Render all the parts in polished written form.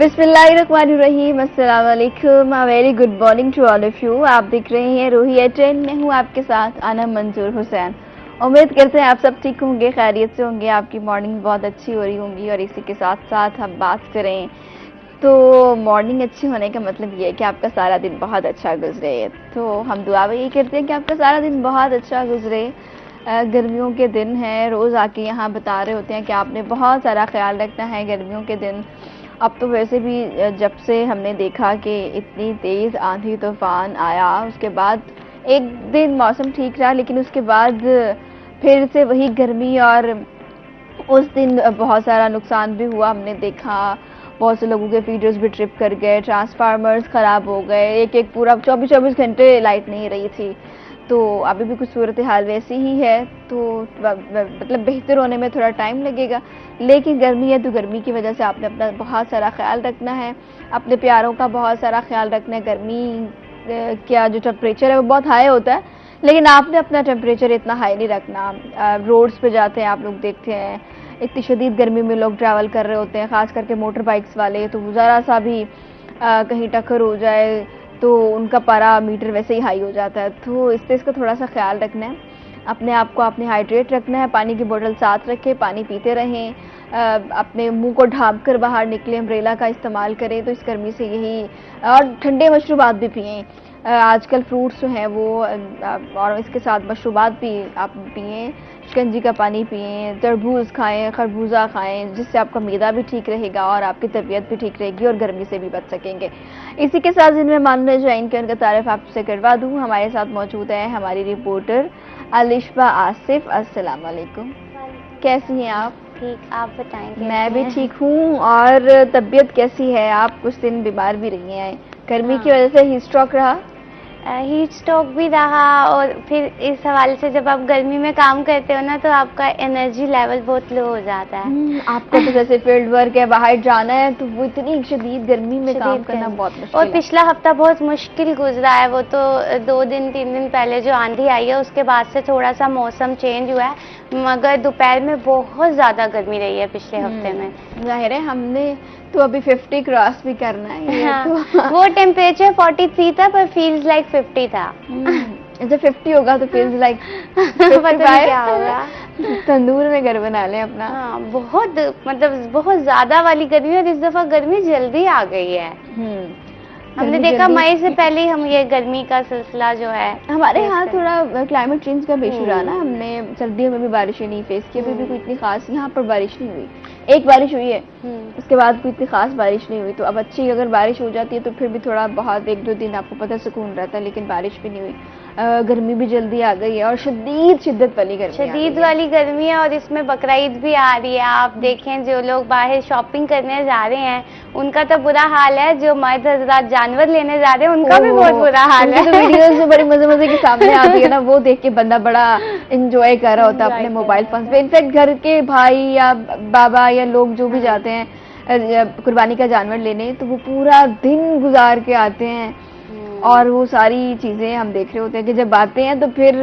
बिस्मिल्लाहिर्रहमानिर्रहीम, अस्सलाम वालेकुम, very good morning to all of you. आप देख रहे हैं रूही एटेन, मैं हूँ आपके साथ आना मंजूर हुसैन। उम्मीद करते हैं आप सब ठीक होंगे, खैरियत से होंगे, आपकी मॉर्निंग बहुत अच्छी हो रही होंगी। और इसी के साथ साथ हम बात करें तो मॉर्निंग अच्छी होने का मतलब ये है कि आपका सारा दिन बहुत अच्छा गुजरे। तो हम दुआ भी यही करते हैं कि आपका सारा दिन बहुत अच्छा गुजरे। गर्मियों के दिन हैं, रोज़ आके यहाँ बता रहे होते हैं कि आपने बहुत सारा ख्याल रखना है गर्मियों के दिन। अब तो वैसे भी जब से हमने देखा कि इतनी तेज़ आंधी तूफान आया, उसके बाद एक दिन मौसम ठीक रहा, लेकिन उसके बाद फिर से वही गर्मी। और उस दिन बहुत सारा नुकसान भी हुआ, हमने देखा बहुत से लोगों के फीडर्स भी ट्रिप कर गए, ट्रांसफार्मर्स ख़राब हो गए, एक एक पूरा 24-24 घंटे लाइट नहीं रही थी। तो अभी भी कुछ सूरत हाल वैसी ही है, तो मतलब बेहतर होने में थोड़ा टाइम लगेगा। लेकिन गर्मी है तो गर्मी की वजह से आपने अपना बहुत सारा ख्याल रखना है, अपने प्यारों का बहुत सारा ख्याल रखना है। गर्मी का जो टेम्परेचर है वो बहुत हाई होता है, लेकिन आपने अपना टेम्परेचर इतना हाई नहीं रखना। रोड्स पे जाते हैं आप लोग, देखते हैं इतनी शदीद गर्मी में लोग ट्रैवल कर रहे होते हैं, ख़ास करके मोटर बाइक्स वाले। तो ज़रा सा भी कहीं टक्कर हो जाए तो उनका पारा मीटर वैसे ही हाई हो जाता है। तो इससे इसका थोड़ा सा ख्याल रखना है, अपने आप को आपने हाइड्रेट रखना है, पानी की बोतल साथ रखें, पानी पीते रहें, अपने मुंह को ढाँप कर बाहर निकलें, अम्ब्रेला का इस्तेमाल करें। तो इस गर्मी से यही, और ठंडे मशरूबात भी पिएँ। आजकल फ्रूट्स जो हैं वो और इसके साथ मशरूबात भी आप पिएँ, शिकंजी का पानी पिएँ, तरबूज खाएँ, खरबूजा खाएँ, जिससे आपका मैदा भी ठीक रहेगा और आपकी तबीयत भी ठीक रहेगी और गर्मी से भी बच सकेंगे। इसी के साथ जिन मेहमानों ने ज्वाइन किया उनका तारीफ आपसे करवा दूँ। हमारे साथ मौजूद है हमारी रिपोर्टर अलिशबा आसिफ। अस्सलाम वालेकुम, कैसी हैं आप? ठीक, आप बताएंगे? मैं भी ठीक हूँ। और तबीयत कैसी है? आप कुछ दिन बीमार भी रही हैं, गर्मी की वजह से हीट स्ट्रोक रहा? हीट स्ट्रोक भी रहा, और फिर इस हवाले से जब आप गर्मी में काम करते हो ना तो आपका एनर्जी लेवल बहुत लो हो जाता है। आपका तो जैसे फील्ड वर्क है, बाहर जाना है, तो वो इतनी शदीद गर्मी में काम करना बहुत मुश्किल और है। पिछला हफ्ता बहुत मुश्किल गुजरा है। वो तो 2 दिन 3 दिन पहले जो आंधी आई है उसके बाद से थोड़ा सा मौसम चेंज हुआ है, मगर दोपहर में बहुत ज़्यादा गर्मी रही है पिछले हफ्ते में। जाहिर है, हमने तो अभी 50 क्रॉस भी करना है। हाँ, तो वो टेम्परेचर 43 था पर फील्स लाइक 50 था। जब 50 होगा तो फील्स लाइक क्या होगा। तंदूर में घर बना लें अपना। हाँ, बहुत मतलब बहुत ज्यादा वाली गर्मी, और इस दफा गर्मी जल्दी आ गई है। हमने देखा मई से पहले ही हम ये गर्मी का सिलसिला जो है हमारे यहाँ थोड़ा क्लाइमेट चेंज का भी इशू रहा ना। हमने सर्दियों में भी बारिशें नहीं फेस की, अभी भी कोई इतनी खास यहाँ पर बारिश नहीं हुई। एक बारिश हुई है, उसके बाद कोई इतनी खास बारिश नहीं हुई। तो अब अच्छी अगर बारिश हो जाती है तो फिर भी थोड़ा बहुत 1-2 दिन आपको पता सुकून रहता है, लेकिन बारिश भी नहीं हुई। गर्मी भी जल्दी आ गई है और शिद्दत वाली गर्मी है। और इसमें बकरा ईद भी आ रही है। आप देखें जो लोग बाहर शॉपिंग करने जा रहे हैं उनका तो बुरा हाल है, जो मर्द हजरात जानवर लेने जा रहे हैं उनका भी बहुत बुरा हाल है। तो वीडियोस जो बड़ी मजे के सामने आती है ना, वो देख के बंदा बड़ा एंजॉय कर रहा होता है अपने मोबाइल फोन पे। इनफैक्ट घर के भाई या बाबा या लोग जो भी जाते हैं कुर्बानी का जानवर लेने, तो वो पूरा दिन गुजार के आते हैं और वो सारी चीजें हम देख रहे होते हैं कि जब आते हैं तो फिर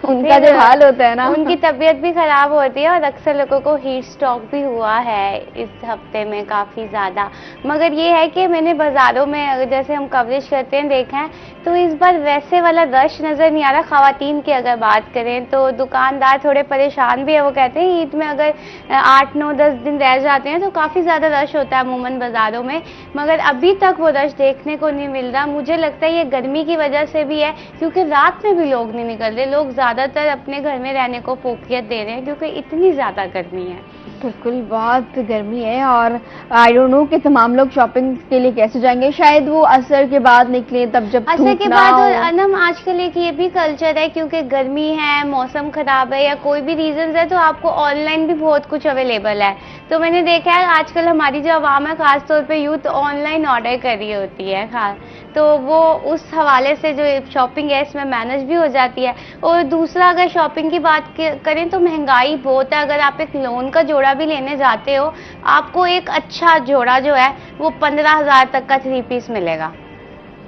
उनका जो हाल होता है ना, उनकी तबीयत भी खराब होती है। और अक्सर लोगों को हीट स्ट्रोक भी हुआ है इस हफ्ते में काफी ज्यादा। मगर ये है कि मैंने बाजारों में जैसे हम कवरेज करते हैं देखा है तो इस बार वैसे वाला रश नजर नहीं आ रहा। खवातीन की अगर बात करें तो दुकानदार थोड़े परेशान भी है। वो कहते हैं ईद में अगर 8-9-10 दिन रह जाते हैं तो काफी ज्यादा रश होता है अमूमन बाजारों में, मगर अभी तक वो रश देखने को नहीं मिल रहा। मुझे लगता है ये गर्मी की वजह से भी है, क्योंकि रात में भी लोग नहीं निकल रहे। लोग ज्यादातर अपने घर में रहने को फोकियत दे रहे हैं क्योंकि इतनी ज्यादा गर्मी है। बिल्कुल, बहुत गर्मी है। और आई डोंट नो कि तमाम लोग शॉपिंग के लिए कैसे जाएंगे। शायद वो असर के बाद निकले, तब जब असर के बाद। और अनम आजकल एक ये भी कल्चर है, क्योंकि गर्मी है, मौसम खराब है या कोई भी रीजन है, तो आपको ऑनलाइन भी बहुत कुछ अवेलेबल है। तो मैंने देखा है आजकल हमारी जो आवाम है, खासतौर पे यूथ ऑनलाइन ऑर्डर कर रही होती है खास, तो वो उस हवाले से जो शॉपिंग है इसमें मैनेज भी हो जाती है। और दूसरा, अगर शॉपिंग की बात करें तो महंगाई बहुत है। अगर आप एक लोन का जोड़ा भी लेने जाते हो, आपको एक अच्छा जोड़ा जो है वो 15,000 तक का 3 पीस मिलेगा।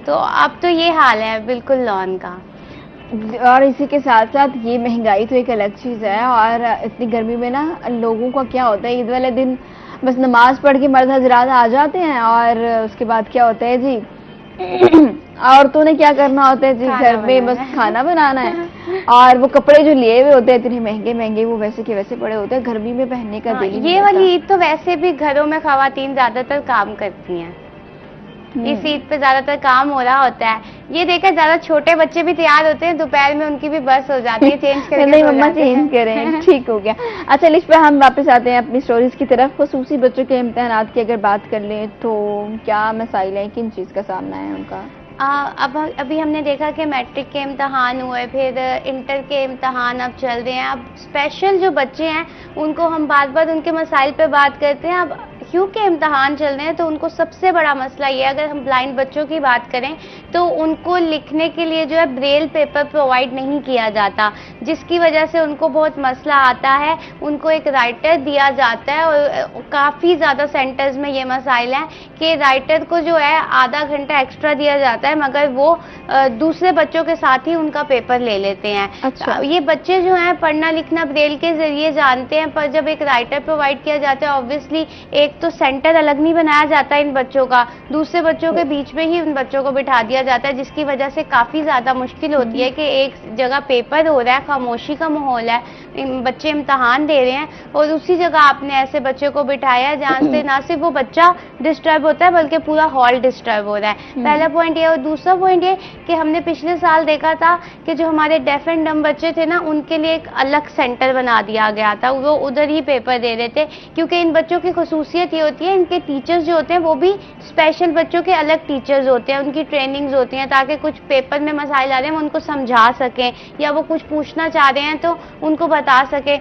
तो अब तो ये हाल है बिल्कुल लोन का। और इसी के साथ साथ ये महंगाई तो एक अलग चीज़ है। और इतनी गर्मी में ना लोगों का क्या होता है, ईद वाले दिन बस नमाज पढ़ के मर्द हजरात आ जाते हैं और उसके बाद क्या होता है जी, औरतों ने क्या करना होता है जी, घर में बस खाना बनाना है। और वो कपड़े जो लिए हुए होते हैं इतने महंगे महंगे, वो वैसे के वैसे पड़े होते हैं, गर्मी में पहनने का दिल ही नहीं ये करता। वाली ईद तो वैसे भी घरों में खवातीन ज्यादातर काम करती हैं। इस ईद पे ज्यादातर काम हो रहा होता है। ये देखा ज्यादा छोटे बच्चे भी तैयार होते हैं, दोपहर में उनकी भी बस हो जाती है, चेंज करके नहीं सो मम्मा जाते हैं। चेंज करें, ठीक हो गया। अच्छा लिस्ट पे हम वापस आते हैं अपनी स्टोरीज की तरफ। खुसूसी बच्चों के इम्तिहानात की अगर बात कर लें तो क्या मसाइल हैं, किन चीज़ का सामना है उनका? अब अभी हमने देखा कि मैट्रिक के इम्तहान हुए, फिर इंटर के इम्तहान अब चल रहे हैं। अब स्पेशल जो बच्चे हैं उनको हम बार बार उनके मसाइल पे बात करते हैं। अब क्योंकि इम्तहान चल रहे हैं तो उनको सबसे बड़ा मसला ये है, अगर हम ब्लाइंड बच्चों की बात करें तो उनको लिखने के लिए जो है ब्रेल पेपर प्रोवाइड नहीं किया जाता, जिसकी वजह से उनको बहुत मसला आता है। उनको एक राइटर दिया जाता है और काफ़ी ज़्यादा सेंटर्स में ये मसाइल हैं कि राइटर को जो है आधा घंटा एक्स्ट्रा दिया जाता है, मगर वो दूसरे बच्चों के साथ ही उनका पेपर ले लेते हैं। अच्छा। ये बच्चे जो हैं पढ़ना लिखना ब्रेल के जरिए जानते हैं, पर जब एक राइटर प्रोवाइड किया जाता है, ऑब्वियसली एक तो सेंटर अलग नहीं बनाया जाता इन बच्चों का, दूसरे बच्चों के बीच में ही उन बच्चों को बिठा दिया जाता है, जिसकी वजह से काफ़ी ज़्यादा मुश्किल होती है कि एक जगह पेपर हो रहा है, खामोशी का माहौल है, बच्चे इम्तहान दे रहे हैं और उसी जगह आपने ऐसे बच्चे को बिठाया है जहाँ से ना सिर्फ वो बच्चा डिस्टर्ब होता है बल्कि पूरा हॉल डिस्टर्ब हो रहा है। पहला पॉइंट ये। और दूसरा पॉइंट ये कि हमने पिछले साल देखा था कि जो हमारे डेफ एंड डम बच्चे थे ना, उनके लिए एक अलग सेंटर बना दिया गया था, वो उधर ही पेपर दे रहे थे, क्योंकि इन बच्चों की खसूसियत ये होती है, इनके टीचर्स जो होते हैं वो भी स्पेशल बच्चों के अलग टीचर्स होते हैं, उनकी ट्रेनिंग्स होती हैं ताकि कुछ पेपर में मसाइल आ रहे हैं वो उनको समझा सकें या वो कुछ पूछना चाह रहे हैं तो उनको बता सके।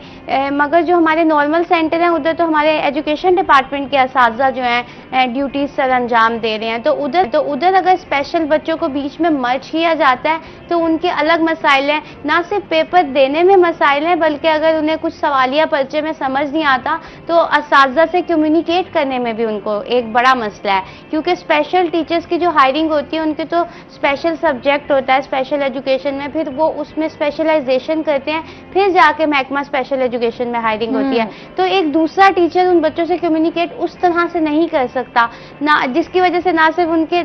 मगर जो हमारे नॉर्मल सेंटर हैं उधर तो हमारे एजुकेशन डिपार्टमेंट के असातिज़ा जो हैं ड्यूटीज सर अंजाम दे रहे हैं, तो उधर अगर स्पेशल बच्चों को बीच में मर्ज किया जाता है तो उनके अलग मसाइल हैं, ना सिर्फ पेपर देने में मसाइल हैं बल्कि अगर उन्हें कुछ सवालिया पर्चे में समझ नहीं आता तो असातिज़ा से कम्युनिकेट करने में भी उनको एक बड़ा मसला है, क्योंकि स्पेशल टीचर्स की जो हायरिंग होती है उनके तो स्पेशल सब्जेक्ट होता है स्पेशल एजुकेशन में, फिर वो उसमें स्पेशलाइजेशन करते हैं, फिर जाके महकमा स्पेशल एजुकेशन में हायरिंग होती है, तो एक दूसरा टीचर उन बच्चों से कम्युनिकेट उस तरह से नहीं कर सकता ना, जिसकी वजह से ना सिर्फ उनके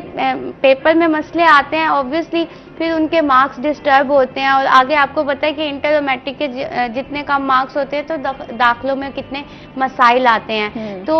पेपर में मसले आते हैं, ऑब्वियसली फिर उनके मार्क्स डिस्टर्ब होते हैं। और आगे आपको पता है कि इंटर और मैट्रिक के जितने कम मार्क्स होते हैं तो दाखिलों में कितने मसाइल आते हैं। तो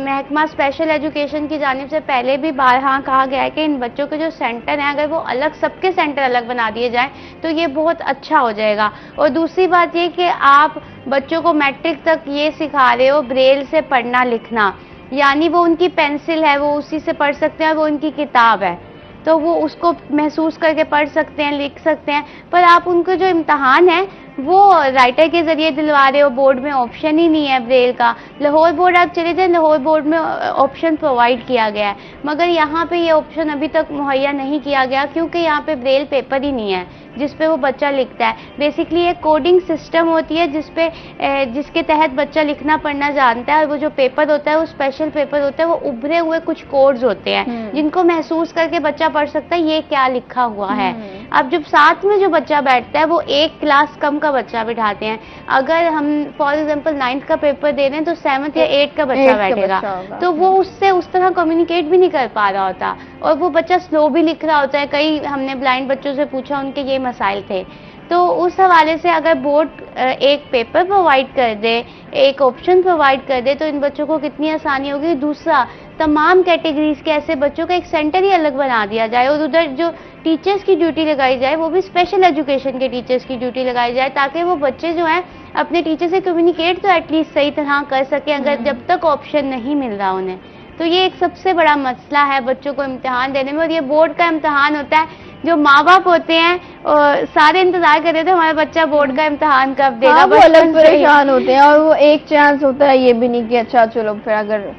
महकमा स्पेशल एजुकेशन की जानिब से पहले भी बारहा कहा गया है कि इन बच्चों के जो सेंटर हैं अगर वो अलग, सबके सेंटर अलग बना दिए जाएं तो ये बहुत अच्छा हो जाएगा। और दूसरी बात ये कि आप बच्चों को मैट्रिक तक ये सिखा रहे हो ब्रेल से पढ़ना लिखना, यानी वो उनकी पेंसिल है वो उसी से पढ़ सकते हैं, वो उनकी किताब है तो वो उसको महसूस करके पढ़ सकते हैं, लिख सकते हैं, पर आप उनको जो इम्तहान है वो राइटर के जरिए दिलवा रहे हो, बोर्ड में ऑप्शन ही नहीं है ब्रेल का। लाहौर बोर्ड आप चले जाए, लाहौर बोर्ड में ऑप्शन प्रोवाइड किया गया है, मगर यहाँ पे ये ऑप्शन अभी तक मुहैया नहीं किया गया क्योंकि यहाँ पे ब्रेल पेपर ही नहीं है जिस पे वो बच्चा लिखता है। बेसिकली एक कोडिंग सिस्टम होती है जिसके तहत बच्चा लिखना पढ़ना जानता है, और वो जो पेपर होता है वो स्पेशल पेपर होता है, वो उभरे हुए कुछ कोड्स होते हैं जिनको महसूस करके बच्चा पढ़ सकता है ये क्या लिखा हुआ है। अब जब साथ में जो बच्चा बैठता है वो एक क्लास कम का बच्चा बिठाते हैं, अगर हम फॉर एग्जाम्पल 9th का पेपर दे रहे हैं तो 7th या 8th का बच्चा बैठेगा, तो वो उससे उस तरह कम्युनिकेट भी नहीं कर पा रहा होता और वो बच्चा स्लो भी लिख रहा होता है। कई हमने ब्लाइंड बच्चों से पूछा, उनके ये मसाइल थे। तो उस हवाले से अगर बोर्ड एक पेपर प्रोवाइड कर दे, एक ऑप्शन प्रोवाइड कर दे तो इन बच्चों को कितनी आसानी होगी। दूसरा, तमाम कैटेगरीज के ऐसे बच्चों का एक सेंटर ही अलग बना दिया जाए और उधर जो टीचर्स की ड्यूटी लगाई जाए वो भी स्पेशल एजुकेशन के टीचर्स की ड्यूटी लगाई जाए, ताकि वो बच्चे जो हैं अपने टीचर से कम्युनिकेट तो एटलीस्ट सही तरह कर सकें अगर जब तक ऑप्शन नहीं मिल रहा उन्हें। तो ये एक सबसे बड़ा मसला है बच्चों को इम्तिहान देने में। और ये बोर्ड का इम्तिहान होता है, जो माँ बाप होते हैं और सारे इंतजार कर रहे थे हमारा बच्चा बोर्ड का इम्तिहान कब देगा। वो अलग परेशान होते हैं और वो एक चांस होता है, ये भी नहीं कि अच्छा चलो फिर अगर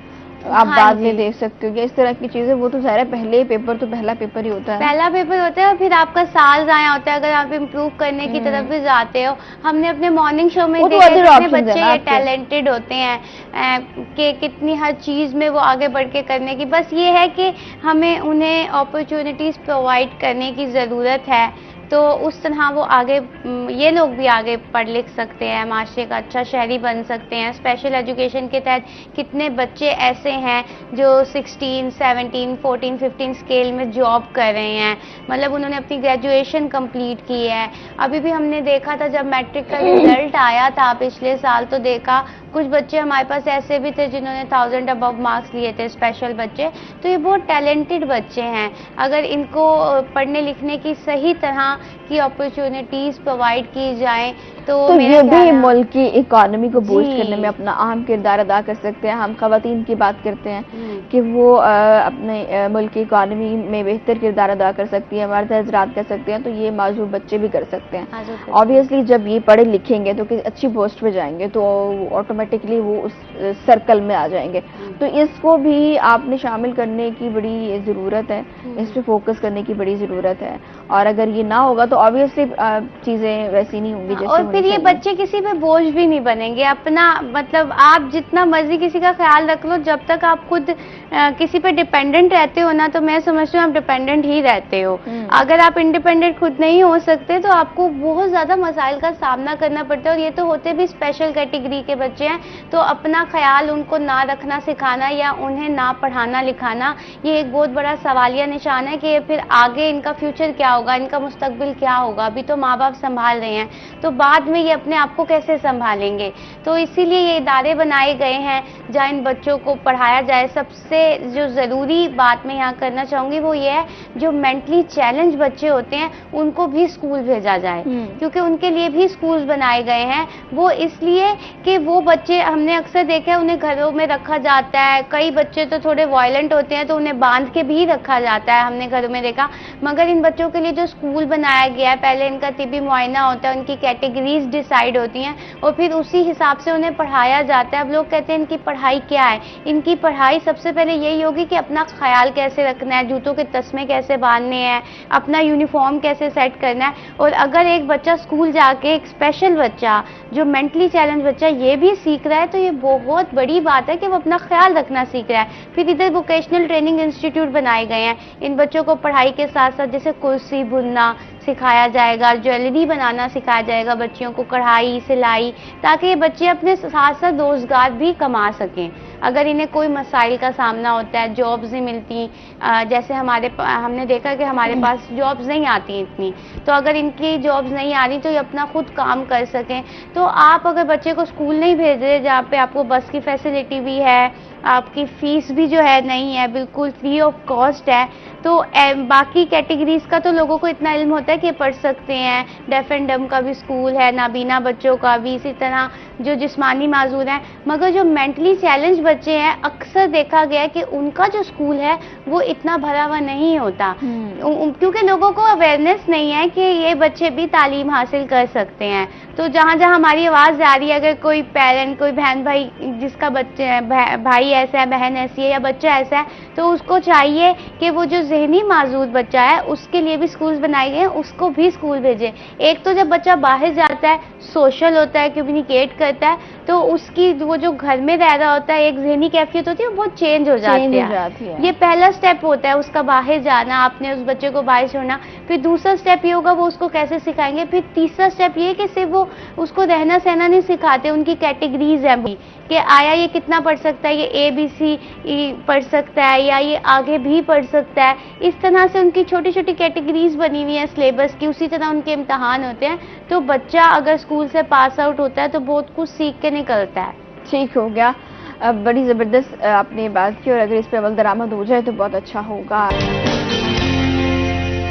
आप बाद में देख सकते हो कि इस तरह की चीजें, वो तो सारा पहले पेपर तो पहला पेपर ही होता है, पहला पेपर होता है और फिर आपका साल जाया होता है अगर आप इम्प्रूव करने की तरफ भी जाते हो। हमने अपने मॉर्निंग शो में देखा कितने बच्चे ये टैलेंटेड होते हैं कि कितनी हर चीज में वो आगे बढ़ के करने की, बस ये है कि हमें उन्हें अपॉर्चुनिटीज प्रोवाइड करने की जरूरत है। तो उस तरह वो आगे ये लोग भी आगे पढ़ लिख सकते हैं, माशरे का अच्छा शहरी बन सकते हैं। स्पेशल एजुकेशन के तहत कितने बच्चे ऐसे हैं जो 16, 17, 14, 15 स्केल में जॉब कर रहे हैं, मतलब उन्होंने अपनी ग्रेजुएशन कंप्लीट की है। अभी भी हमने देखा था जब मैट्रिक का रिजल्ट आया था पिछले साल, तो देखा कुछ बच्चे हमारे पास ऐसे भी थे जिन्होंने 1000 अबव मार्क्स लिए थे, स्पेशल बच्चे। तो ये बहुत टैलेंटेड बच्चे हैं, अगर इनको पढ़ने लिखने की सही तरह की अपॉर्चुनिटीज प्रोवाइड की जाए तो ये भी मुल्क की इकोनॉमी को बूस्ट करने में अपना अहम किरदार अदा कर सकते हैं। हम खवातीन की बात करते हैं कि वो अपने मुल्क की इकोनॉमी में बेहतर किरदार अदा कर सकती है, मर्द हजरात कर सकते हैं, तो ये माजूर बच्चे भी कर सकते हैं। ऑब्वियसली जब ये पढ़े लिखेंगे तो किसी अच्छी पोस्ट पे जाएंगे तो ऑटोमेटिकली वो उस सर्कल में आ जाएंगे। तो इसको भी आपने शामिल करने की बड़ी ज़रूरत है, इस पर फोकस करने की बड़ी ज़रूरत है। और अगर ये ना होगा तो ऑब्वियसली चीज़ें वैसी नहीं होंगी जैसे और फिर ये बच्चे किसी पे बोझ भी नहीं बनेंगे अपना, मतलब आप जितना मर्जी किसी का ख्याल रख लो, जब तक आप खुद किसी पे डिपेंडेंट रहते हो ना, तो मैं समझती हूँ आप डिपेंडेंट ही रहते हो। अगर आप इंडिपेंडेंट खुद नहीं हो सकते तो आपको बहुत ज्यादा मसाइल का सामना करना पड़ता है। और ये तो होते भी स्पेशल कैटेगरी के बच्चे हैं, तो अपना ख्याल उनको ना रखना सिखाना या उन्हें ना पढ़ाना लिखाना, ये एक बहुत बड़ा सवालिया निशान है कि फिर आगे इनका फ्यूचर क्या होगा, इनका मुस्तकबिल क्या होगा। अभी तो माँ बाप संभाल रहे हैं, तो बाद में ये अपने आप को कैसे संभालेंगे। तो इसीलिए ये इदारे बनाए गए हैं जहाँ इन बच्चों को पढ़ाया जाए। सबसे जो ज़रूरी बात मैं यहाँ करना चाहूँगी वो ये है, जो मेंटली चैलेंज बच्चे होते हैं उनको भी स्कूल भेजा जाए, क्योंकि उनके लिए भी स्कूल बनाए गए हैं। वो इसलिए कि वो बच्चे हमने अक्सर देखा है उन्हें घरों में रखा जाता है, कई बच्चे तो थोड़े वायलेंट होते हैं तो उन्हें बांध के भी रखा जाता है, हमने घरों में देखा। मगर इन बच्चों के लिए जो स्कूल बनाया गया है, पहले इनका तिबी मुआयना होता है, उनकी कैटेगरीज डिसाइड होती हैं और फिर उसी हिसाब से उन्हें पढ़ाया जाता है। अब लोग कहते हैं इनकी पढ़ाई क्या है, इनकी पढ़ाई सबसे पहले यही होगी कि अपना ख्याल कैसे रखना है, जूतों के तस्मे कैसे बांधने हैं, अपना यूनिफॉर्म कैसे सेट करना है। और अगर एक बच्चा स्कूल जाके, एक स्पेशल बच्चा जो मेंटली चैलेंज बच्चा ये भी सीख रहा है, तो ये बहुत बड़ी बात है कि वो अपना ख्याल रखना सीख रहा है। फिर इधर वोकेशनल ट्रेनिंग इंस्टीट्यूट बनाए गए हैं, इन बच्चों को पढ़ाई के साथ साथ जैसे कुर्सी बुनना सिखाया जाएगा, ज्वेलरी बनाना सिखाया जाएगा बच्चियों को, कढ़ाई सिलाई, ताकि ये बच्चे अपने साथ साथ रोजगार भी कमा सकें। अगर इन्हें कोई मसाइल का सामना होता है, जॉब्स नहीं मिलती, जैसे हमने देखा कि हमारे पास जॉब्स नहीं आती इतनी, तो अगर इनकी जॉब्स नहीं आ रही तो ये अपना खुद काम कर सकें। तो आप अगर बच्चे को स्कूल नहीं भेज रहे जहाँ पे आपको बस की फैसिलिटी भी है, आपकी फीस भी जो है नहीं है, बिल्कुल फ्री ऑफ कॉस्ट है, तो बाकी कैटेगरीज का तो लोगों को इतना इल्म होता है कि पढ़ सकते हैं। डेफ एंड डम का भी स्कूल है, नाबीना बच्चों का भी, इसी तरह जो जिस्मानी माजूर हैं। मगर जो मेंटली चैलेंज बच्चे हैं, अक्सर देखा गया है कि उनका जो स्कूल है वो इतना भरा हुआ नहीं होता, क्योंकि लोगों को अवेयरनेस नहीं है कि ये बच्चे भी तालीम हासिल कर सकते हैं। तो जहाँ जहाँ हमारी आवाज़ जा रही है, अगर कोई पेरेंट, कोई बहन भाई जिसका बच्चे भाई ऐसा है, बहन ऐसी है या बच्चा ऐसा है, तो उसको चाहिए कि वो जो जहनी माजूर बच्चा है उसके लिए भी स्कूल बनाए गए हैं, उसको भी स्कूल भेजें। एक तो जब बच्चा बाहर जाता है, सोशल होता है, कम्युनिकेट करता है, तो उसकी वो जो घर में रह रहा होता है एक जहनी कैफियत होती है, वो बहुत चेंज हो जाती है। ये पहला स्टेप होता है उसका बाहर जाना, आपने उस बच्चे को बाहर छोड़ना। फिर दूसरा स्टेप ये होगा वो उसको कैसे सिखाएंगे। फिर तीसरा स्टेप ये कि सिर्फ वो उसको रहना सहना नहीं सिखाते, उनकी कैटेगरीज है कि आया ये कितना पढ़ सकता है, ये ABC पढ़ सकता है या ये आगे भी पढ़ सकता है। इस तरह से उनकी छोटी छोटी कैटेगरीज बनी हुई है सिलेबस की, उसी तरह उनके इम्तहान होते हैं। तो बच्चा अगर स्कूल से पास आउट होता है तो बहुत कुछ सीख के निकलता है। ठीक हो गया, बड़ी ज़बरदस्त आपने बात की और अगर इस पर अमल दरामद हो जाए तो बहुत अच्छा होगा।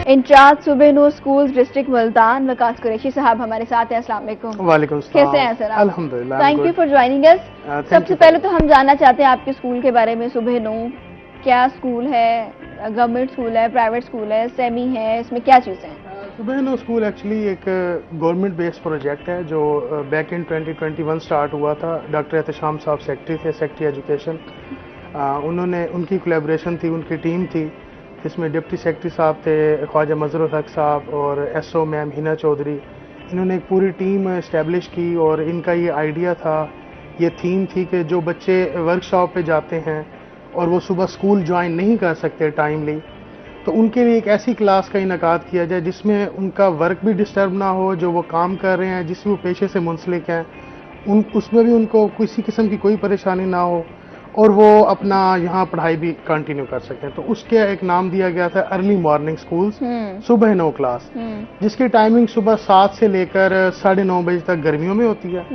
इंचार्ज सूबे नूर स्कूल्स डिस्ट्रिक्ट मुल्तान वकास कुरैशी साहब हमारे साथ हैं। अस्सलाम वालेकुम। वालेकुम सलाम। कैसे हैं सर आप? अल्हम्दुलिल्लाह। Thank you for joining us. सबसे पहले तो हम जानना चाहते हैं आपके स्कूल के बारे में। सूबे नूर क्या स्कूल है, गवर्नमेंट स्कूल है, प्राइवेट स्कूल है, सेमी है, इसमें क्या चीज़ें हैं? सूबे नूर स्कूल एक्चुअली एक गवर्नमेंट बेस्ड प्रोजेक्ट है जो बैक इन 2021 स्टार्ट हुआ था। डॉक्टर एहतशाम साहब सेक्रेटरी थे, सेक्रेटरी एजुकेशन। उन्होंने, उनकी कोलैबोरेशन थी, उनकी टीम थी, जिसमें डिप्टी सेक्रेटरी साहब थे ख्वाजा मजरुल हक साहब और SO मैम हिना चौधरी। इन्होंने एक पूरी टीम इस्टेब्लिश की और इनका ये आइडिया था, ये थीम थी कि जो बच्चे वर्कशॉप पे जाते हैं और वो सुबह स्कूल ज्वाइन नहीं कर सकते टाइमली, तो उनके लिए एक ऐसी क्लास का इनेकाद किया जाए जिसमें उनका वर्क भी डिस्टर्ब ना हो, जो वो काम कर रहे हैं, जिस वो पेशे से मुंसलिक हैं, उसमें भी उनको किसी किस्म की कोई परेशानी ना हो और वो अपना यहाँ पढ़ाई भी कंटिन्यू कर सकें। तो उसके एक नाम दिया गया था अर्ली मॉर्निंग स्कूल्स, सुबह 9 क्लास, जिसकी टाइमिंग सुबह 7 से लेकर 9:30 बजे तक गर्मियों में होती है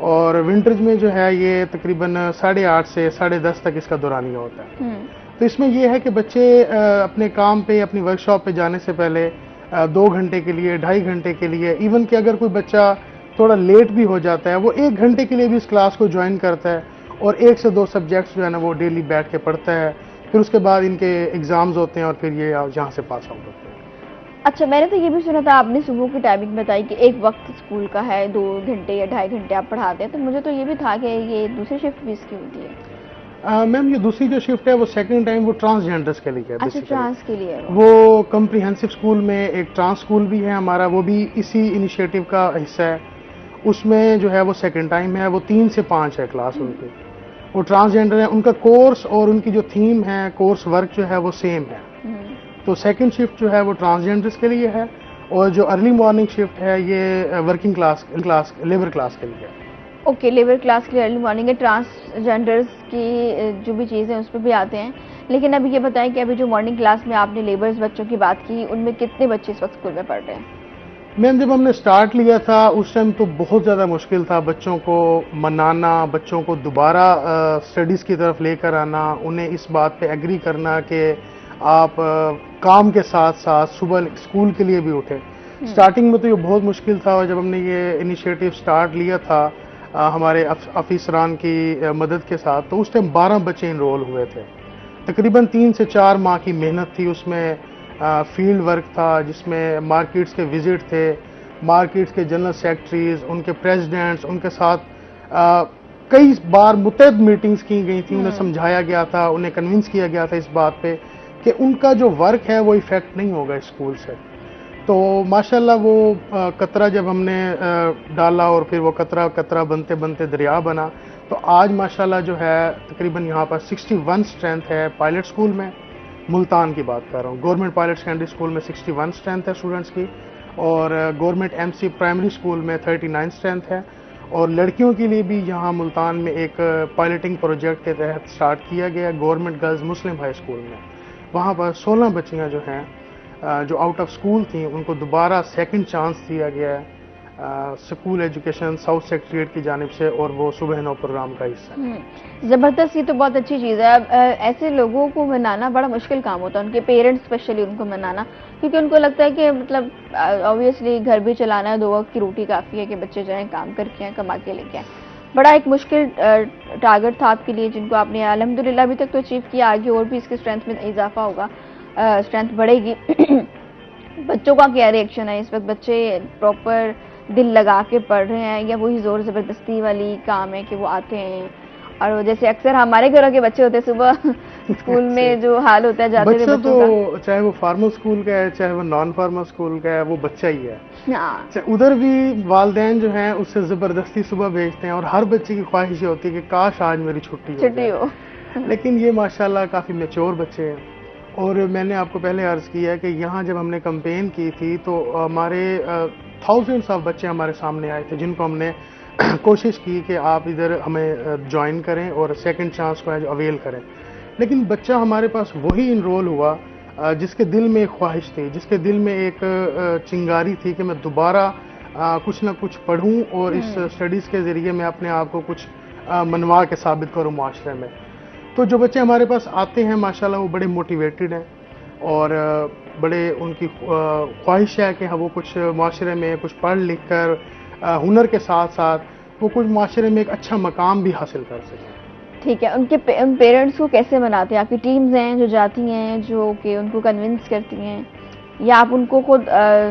और विंटर्स में जो है ये तकरीबन 8:30 से 10:30 तक इसका दौरानिया होता है। तो इसमें यह है कि बच्चे अपने काम पे, अपनी वर्कशॉप पे जाने से पहले 2 घंटे के लिए, 2.5 घंटे के लिए, इवन कि अगर कोई बच्चा थोड़ा लेट भी हो जाता है, वो 1 घंटे के लिए भी इस क्लास को ज्वाइन करता है और 1 से 2 सब्जेक्ट्स जो है ना वो डेली बैठ के पढ़ता है। फिर उसके बाद इनके एग्जाम्स होते हैं और फिर ये यहाँ से पास आउट होते हैं। अच्छा, मैंने तो ये भी सुना था, आपने सुबह की टाइमिंग बताई कि एक वक्त स्कूल का है, 2 घंटे या 2.5 घंटे आप पढ़ाते हैं, तो मुझे तो ये भी था कि ये दूसरी शिफ्ट भी इसकी होती है। मैम, ये दूसरी जो शिफ्ट है वो सेकंड टाइम वो ट्रांसजेंडर्स के लिए है। अच्छा, ट्रांस के लिए वो कम्प्रीहेंसिव स्कूल में एक ट्रांस स्कूल भी है हमारा, वो भी इसी इनिशिएटिव का हिस्सा है। उसमें जो है वो सेकंड टाइम है, वो 3 से 5 है क्लास उनकी। वो ट्रांसजेंडर है, उनका कोर्स और उनकी जो थीम है, कोर्स वर्क जो है वो सेम है। तो सेकंड शिफ्ट जो है वो ट्रांसजेंडर्स के लिए है और जो अर्ली मॉर्निंग शिफ्ट है ये वर्किंग क्लास लेबर क्लास के लिए है। ओके, लेबर क्लास के लिए अर्ली मॉर्निंग है। ट्रांसजेंडर्स की जो भी चीज़ें उस पर भी आते हैं, लेकिन अभी ये बताएं कि अभी जो मॉर्निंग क्लास में आपने लेबर्स बच्चों की बात की, उनमें कितने बच्चे इस वक्त स्कूल में पढ़ रहे हैं? मैम, जब हमने स्टार्ट लिया था उस टाइम तो बहुत ज़्यादा मुश्किल था बच्चों को मनाना, बच्चों को दोबारा स्टडीज़ की तरफ लेकर आना, उन्हें इस बात पे एग्री करना कि आप काम के साथ साथ सुबह स्कूल के लिए भी उठें। स्टार्टिंग में तो ये बहुत मुश्किल था और जब हमने ये इनिशिएटिव स्टार्ट लिया था हमारे अफसरान की मदद के साथ, तो उस टाइम 12 बच्चे इनरोल हुए थे। तकरीबन 3 से 4 माह की मेहनत थी उसमें। फील्ड वर्क था जिसमें मार्केट्स के विजिट थे, मार्केट्स के जनरल सेक्रेटरीज, उनके प्रेसिडेंट्स, उनके साथ कई बार मुतअद्दिद मीटिंग्स की गई थी। उन्हें समझाया गया था, उन्हें कन्विंस किया गया था इस बात पे कि उनका जो वर्क है वो इफेक्ट नहीं होगा स्कूल से। तो माशाल्लाह वो कतरा जब हमने डाला और फिर वो कतरा कतरा बनते बनते दरिया बना, तो आज माशाल्लाह जो है तकरीबन यहाँ पर 61 स्ट्रेंथ है पायलट स्कूल में। मुल्तान की बात कर रहा हूँ, गवर्नमेंट पायलट सेकेंडरी स्कूल में 61 स्ट्रेंथ है स्टूडेंट्स की और गवर्नमेंट MC प्राइमरी स्कूल में 39 स्ट्रेंथ है। और लड़कियों के लिए भी यहाँ मुल्तान में एक पायलटिंग प्रोजेक्ट के तहत स्टार्ट किया गया गवर्नमेंट गर्ल्स मुस्लिम हाई स्कूल में। वहाँ पर 16 बच्चियाँ जो हैं जो आउट ऑफ स्कूल थी, उनको दोबारा सेकंड चांस दिया गया है स्कूल एजुकेशन साउथ सेक्रेटरीट की जानिब से और वो सुबह 9 प्रोग्राम का हिस्सा है। ज़बरदस्त, ये तो बहुत अच्छी चीज़ है। अब ऐसे लोगों को मनाना बड़ा मुश्किल काम होता है, उनके पेरेंट्स स्पेशली उनको मनाना, क्योंकि उनको लगता है कि मतलब ऑब्वियसली घर भी चलाना है, 2 वक्त की रोटी काफ़ी है कि बच्चे जो हैं काम करके आएँ, कमा के लेके आएँ। बड़ा एक मुश्किल टारगेट था आपके लिए, जिनको आपने अल्हम्दुलिल्लाह अभी तक तो अचीव किया। आगे और भी इसके स्ट्रेंथ में इजाफा होगा, स्ट्रेंथ बढ़ेगी। बच्चों का क्या रिएक्शन है इस वक्त? बच्चे प्रॉपर दिल लगा के पढ़ रहे हैं या वही जोर ज़बरदस्ती वाली काम है कि वो आते हैं और वो जैसे अक्सर हमारे घरों के बच्चे होते हैं सुबह स्कूल में जो हाल होता है जाते हुए बच्चों तो चाहे वो फार्मल स्कूल का है चाहे वो नॉन फार्मल स्कूल का है, वो बच्चा ही है। उधर भी वालिदैन जो हैं उससे ज़बरदस्ती सुबह भेजते हैं और हर बच्चे की ख्वाहिश होती है कि काश आज मेरी छुट्टी हो। लेकिन ये माशाल्लाह काफ़ी मैच्योर बच्चे हैं। और मैंने आपको पहले अर्ज़ किया कि यहाँ जब हमने कैंपेन की थी तो हमारे थाउजेंड्स ऑफ बच्चे हमारे सामने आए थे जिनको हमने कोशिश की कि आप इधर हमें ज्वाइन करें और सेकंड चांस को अवेल करें। लेकिन बच्चा हमारे पास वही इनरोल हुआ जिसके दिल में एक ख्वाहिश थी, जिसके दिल में एक चिंगारी थी कि मैं दोबारा कुछ ना कुछ पढ़ूं और इस स्टडीज़ के ज़रिए मैं अपने आप को कुछ मनवा के साबित करूं माशरे में। तो जो बच्चे हमारे पास आते हैं माशाल्लाह वो बड़े मोटिवेटेड हैं और बड़े उनकी ख्वाहिश है कि हाँ वो कुछ माशरे में कुछ पढ़ लिख कर हुनर के साथ साथ वो कुछ माशरे में एक अच्छा मकाम भी हासिल कर सकें। ठीक है, उनके उन पेरेंट्स को कैसे मनाते हैं? आपकी टीम्स हैं जो जाती हैं जो कि उनको कन्विंस करती हैं, या आप उनको खुद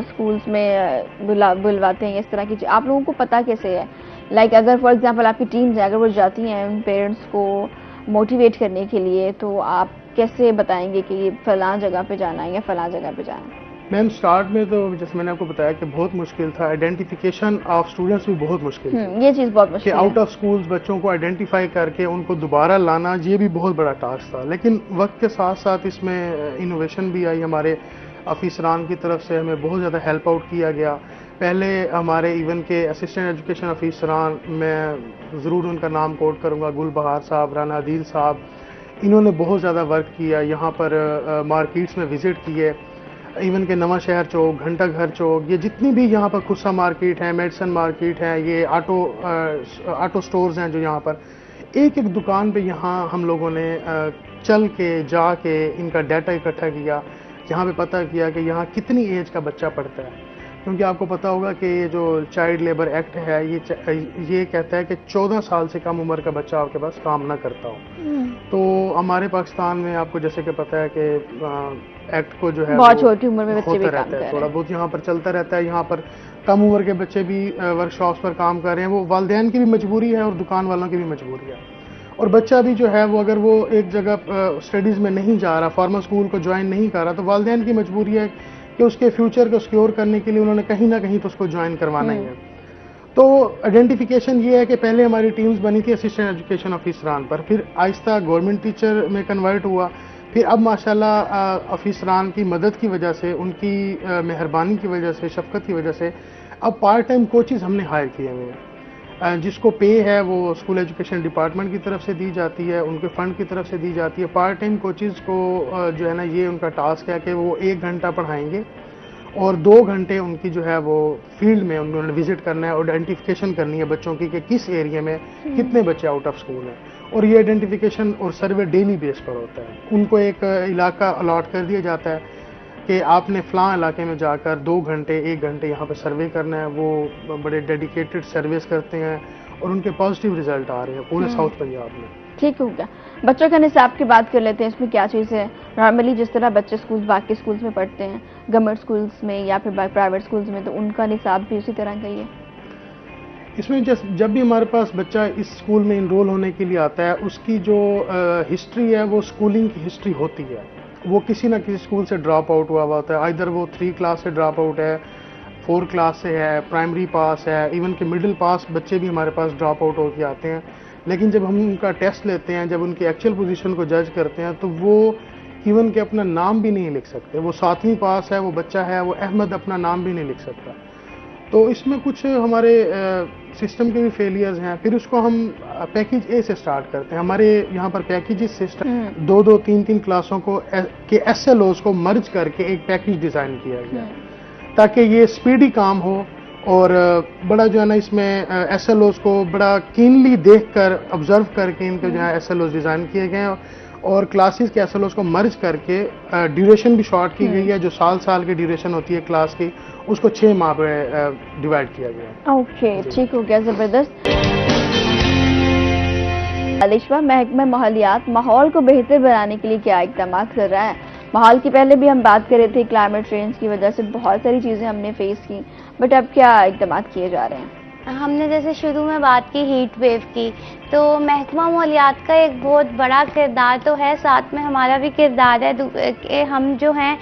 स्कूल्स में बुलवाते हैं? इस तरह की आप लोगों को पता कैसे है? लाइक अगर फॉर एग्जांपल आपकी टीम्स हैं, अगर वो जाती हैं उन पेरेंट्स को मोटिवेट करने के लिए, तो आप कैसे बताएंगे कि ये फलां जगह पे जाना है या फलां जगह पे जाना है? मैम स्टार्ट में तो जैसे मैंने आपको बताया कि बहुत मुश्किल था, आइडेंटिफिकेशन ऑफ स्टूडेंट्स भी बहुत मुश्किल थी ये चीज़ बहुत कि मुश्किल आउट है। ऑफ स्कूल्स बच्चों को आइडेंटिफाई करके उनको दोबारा लाना, ये भी बहुत बड़ा टास्क था। लेकिन वक्त के साथ साथ इसमें इनोवेशन भी आई, हमारे अफिसरान की तरफ से हमें बहुत ज़्यादा हेल्प आउट किया गया। पहले हमारे इवन के असिस्टेंट एजुकेशन अफिसरान, मैं ज़रूर उनका नाम कोट करूँगा, गुलबहार साहब, राना आदिल साहब, इन्होंने बहुत ज़्यादा वर्क किया। यहाँ पर मार्केट्स में विज़िट किए, इवन के नवा शहर चौक, घंटा घर चौक, ये जितनी भी यहाँ पर खुस्सा मार्केट है, मेडिसन मार्केट है, ये ऑटो स्टोर्स हैं जो यहाँ पर, एक एक दुकान पे यहाँ हम लोगों ने चल के जाके इनका डाटा इकट्ठा किया, यहाँ पे पता किया कि यहाँ कितनी एज का बच्चा पढ़ता है। क्योंकि आपको पता होगा कि ये जो चाइल्ड लेबर एक्ट है ये कहता है कि 14 साल से कम उम्र का बच्चा आपके पास काम ना करता हो। तो हमारे पाकिस्तान में आपको जैसे कि पता है कि एक्ट को जो है बहुत छोटी उम्र में बच्चे भी होता काम रहता कर है, रहे थोड़ा हैं। बहुत यहाँ पर चलता रहता है। यहाँ पर कम उम्र के बच्चे भी वर्कशॉप्स पर काम कर रहे हैं, वो वालिदैन की भी मजबूरी है और दुकान वालों की भी मजबूरी है। और बच्चा भी जो है वो अगर वो एक जगह स्टडीज़ में नहीं जा रहा, फॉर्मल स्कूल को ज्वाइन नहीं कर रहा, तो वालिदैन की मजबूरी है कि उसके फ्यूचर को सिक्योर करने के लिए उन्होंने कहीं ना कहीं तो उसको ज्वाइन करवाना ही है। तो आइडेंटिफिकेशन ये है कि पहले हमारी टीम्स बनी थी असिस्टेंट एजुकेशन ऑफिसरान पर, फिर आहिस्ता गवर्नमेंट टीचर में कन्वर्ट हुआ, फिर अब माशाल्लाह ऑफिसरान की मदद की वजह से, उनकी मेहरबानी की वजह से, शफकत की वजह से अब पार्ट टाइम कोचेज़ हमने हायर किए हुए हैं, जिसको पे है वो स्कूल एजुकेशन डिपार्टमेंट की तरफ से दी जाती है, उनके फंड की तरफ से दी जाती है। पार्ट टाइम कोचेज़ को जो है ना, ये उनका टास्क है कि वो 1 घंटा पढ़ाएंगे और 2 घंटे उनकी जो है वो फील्ड में उन्होंने विजिट करना है और आइडेंटिफिकेशन करनी है बच्चों की कि किस एरिया में कितने बच्चे आउट ऑफ स्कूल हैं। और ये आइडेंटिफिकेशन और सर्वे डेली बेस पर होता है। उनको एक इलाका अलॉट कर दिया जाता है कि आपने फ़लाँ इलाके में जाकर 2 घंटे 1 घंटे यहाँ पर सर्वे करना है। वो बड़े डेडिकेटेड सर्वेस करते हैं और उनके पॉजिटिव रिजल्ट आ रहे हैं पूरे साउथ पंजाब में। ठीक हो गया। बच्चों का निसाब की बात कर लेते हैं, इसमें क्या चीज़ है? नॉर्मली जिस तरह बच्चे स्कूल बाकी स्कूल्स में पढ़ते हैं, गवर्नमेंट स्कूल्स में या फिर प्राइवेट स्कूल्स में, तो उनका निसाब भी उसी तरह का ही है? इसमें जब भी हमारे पास बच्चा इस स्कूल में इनरोल होने के लिए आता है, उसकी जो हिस्ट्री है वो स्कूलिंग की हिस्ट्री होती है। वो किसी ना किसी स्कूल से ड्रॉप आउट हुआ होता है, आइदर वो 3 क्लास से ड्रॉप आउट है, 4 क्लास से है, प्राइमरी पास है, इवन के मिडिल पास बच्चे भी हमारे पास ड्रॉप आउट होकर आते हैं। लेकिन जब हम उनका टेस्ट लेते हैं, जब उनकी एक्चुअल पोजीशन को जज करते हैं, तो वो इवन के अपना नाम भी नहीं लिख सकते। वो 7वीं पास है, वो बच्चा है, वो अहमद अपना नाम भी नहीं लिख सकता। तो इसमें कुछ हमारे सिस्टम के भी फेलियर्स हैं। फिर उसको हम पैकेज ए से स्टार्ट करते हैं। हमारे यहाँ पर पैकेजेस सिस्टम 2-2, 3-3 क्लासों को के एसएलओज को मर्ज करके एक पैकेज डिज़ाइन किया गया ताकि ये स्पीडी काम हो और बड़ा जो है ना, इसमें एसएलओज को बड़ा कीनली देखकर ऑब्जर्व करके इनके जो है एसएलओज डिज़ाइन किए गए हैं और क्लासेस के एसएलओज को मर्ज करके ड्यूरेशन भी शॉर्ट की गई है। जो साल की ड्यूरेशन होती है क्लास की, उसको 6 माह पे डिवाइड किया गया। ओके, ठीक हो गया, ज़बरदस्त। आलिशा, महकमा माहौलियात माहौल को बेहतर बनाने के लिए क्या इक़दाम कर रहा है? माहौल की पहले भी हम बात कर रहे थे, क्लाइमेट चेंज की वजह से बहुत सारी चीज़ें हमने फेस की, बट अब क्या इक़दाम किए जा रहे हैं? हमने जैसे शुरू में बात की हीट वेव की, तो महकमा माहौलियात का एक बहुत बड़ा किरदार तो है, साथ में हमारा भी किरदार है कि हम जो हैं,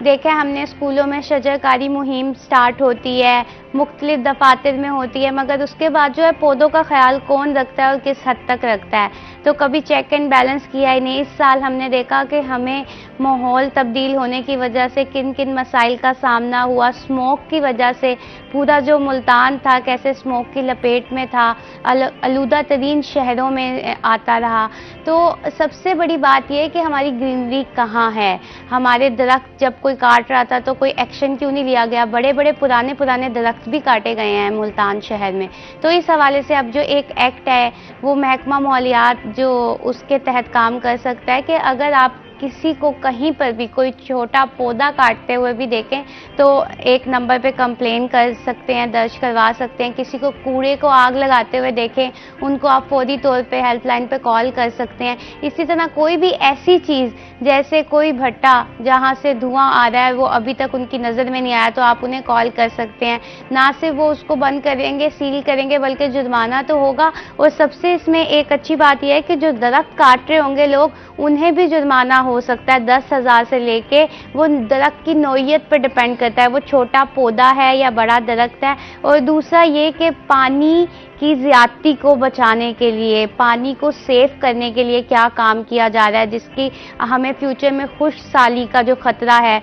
देखें हमने स्कूलों में शजरकारी मुहिम स्टार्ट होती है, मुख्तलिफ दफातर में होती है, मगर उसके बाद जो है पौधों का ख्याल कौन रखता है और किस हद तक रखता है, तो कभी चेक एंड बैलेंस किया ही नहीं। इस साल हमने देखा कि हमें माहौल तब्दील होने की वजह से किन किन मसाइल का सामना हुआ। स्मोक की वजह से पूरा जो मुल्तान था कैसे स्मोक की लपेट में था, आलूदा तरीन शहरों में आता रहा। तो सबसे बड़ी बात यह है कि हमारी ग्रीनरी कहाँ है, हमारे दरख्त जब कोई काट रहा था तो कोई एक्शन क्यों नहीं लिया गया? बड़े बड़े पुराने दरख्त भी काटे गए हैं मुल्तान शहर में। तो इस हवाले से अब जो एक एक्ट है वो महकमा माहौलियात जो उसके तहत काम कर सकता है कि अगर आप किसी को कहीं पर भी कोई छोटा पौधा काटते हुए भी देखें तो 1 नंबर पे कंप्लेन कर सकते हैं, दर्ज करवा सकते हैं। किसी को कूड़े को आग लगाते हुए देखें, उनको आप फौरी तौर पे हेल्पलाइन पे कॉल कर सकते हैं। इसी तरह कोई भी ऐसी चीज़ जैसे कोई भट्टा जहां से धुआं आ रहा है वो अभी तक उनकी नज़र में नहीं आया तो आप उन्हें कॉल कर सकते हैं। ना सिर्फ वो उसको बंद करेंगे, सील करेंगे, बल्कि जुर्माना तो होगा। और सबसे इसमें एक अच्छी बात यह है कि जो दरख्त काट रहे होंगे लोग, उन्हें भी जुर्माना हो सकता है 10,000 से लेके वो दरख्त की नौइयत पर डिपेंड करता है, वो छोटा पौधा है या बड़ा दरख्त है। और दूसरा ये कि पानी की ज़्यादती को बचाने के लिए, पानी को सेव करने के लिए क्या काम किया जा रहा है, जिसकी हमें फ्यूचर में खुशहाली का जो खतरा है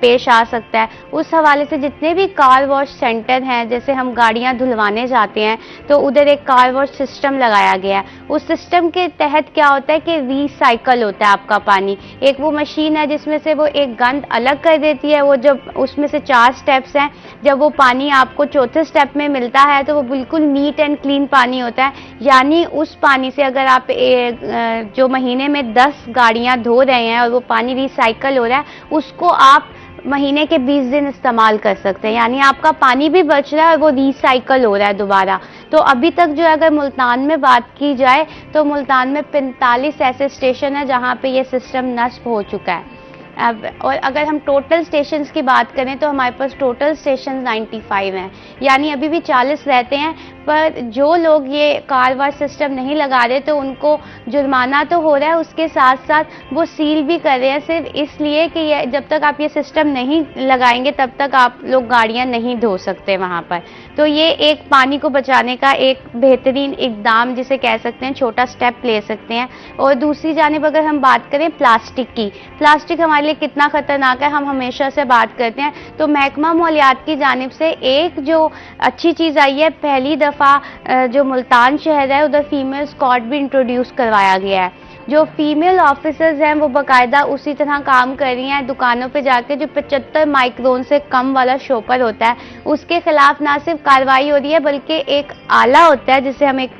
पेश आ सकता है। उस हवाले से जितने भी कार वॉश सेंटर हैं, जैसे हम गाड़ियां धुलवाने जाते हैं तो उधर एक कार वॉश सिस्टम लगाया गया है। उस सिस्टम के तहत क्या होता है कि रिसाइकल होता है आपका पानी। एक वो मशीन है जिसमें से वो एक गंद अलग कर देती है, वो जब उसमें से 4 स्टेप्स हैं, जब वो पानी आपको चौथे स्टेप में मिलता है तो वो बिल्कुल नीट एंड क्लीन पानी होता है। यानी उस पानी से अगर आप जो महीने में 10 गाड़ियां धो रहे हैं और वो पानी रिसाइकल हो रहा है, उसको आप महीने के 20 दिन इस्तेमाल कर सकते हैं। यानी आपका पानी भी बच रहा है और वो रिसाइकल हो रहा है दोबारा। तो अभी तक जो अगर मुल्तान में बात की जाए तो मुल्तान में 45 ऐसे स्टेशन है जहां पे ये सिस्टम नस्ब हो चुका है। और अगर हम टोटल स्टेशंस की बात करें तो हमारे पास टोटल स्टेशन 95 हैं, यानी अभी भी 40 रहते हैं। पर जो लोग ये कार वॉश सिस्टम नहीं लगा रहे तो उनको जुर्माना तो हो रहा है, उसके साथ साथ वो सील भी कर रहे हैं, सिर्फ इसलिए कि ये जब तक आप ये सिस्टम नहीं लगाएंगे तब तक आप लोग गाड़ियां नहीं धो सकते वहां पर। तो ये एक पानी को बचाने का एक बेहतरीन इकदाम जिसे कह सकते हैं, छोटा स्टेप ले सकते हैं। और दूसरी जानिब अगर हम बात करें प्लास्टिक की, प्लास्टिक हमारे लिए कितना खतरनाक है हम हमेशा से बात करते हैं। तो महकमा मालियात की जानिब से एक जो अच्छी चीज़ आई है, पहली दफ़ा जो मुल्तान शहर है उधर फीमेल स्क्वाड भी इंट्रोड्यूस करवाया गया है। जो फीमेल ऑफिसर्स हैं वो बाकायदा उसी तरह काम कर रही हैं, दुकानों पे जाके जो 75 माइक्रोन से कम वाला शॉपर होता है उसके खिलाफ ना सिर्फ कार्रवाई हो रही है बल्कि एक आला होता है जिसे हम एक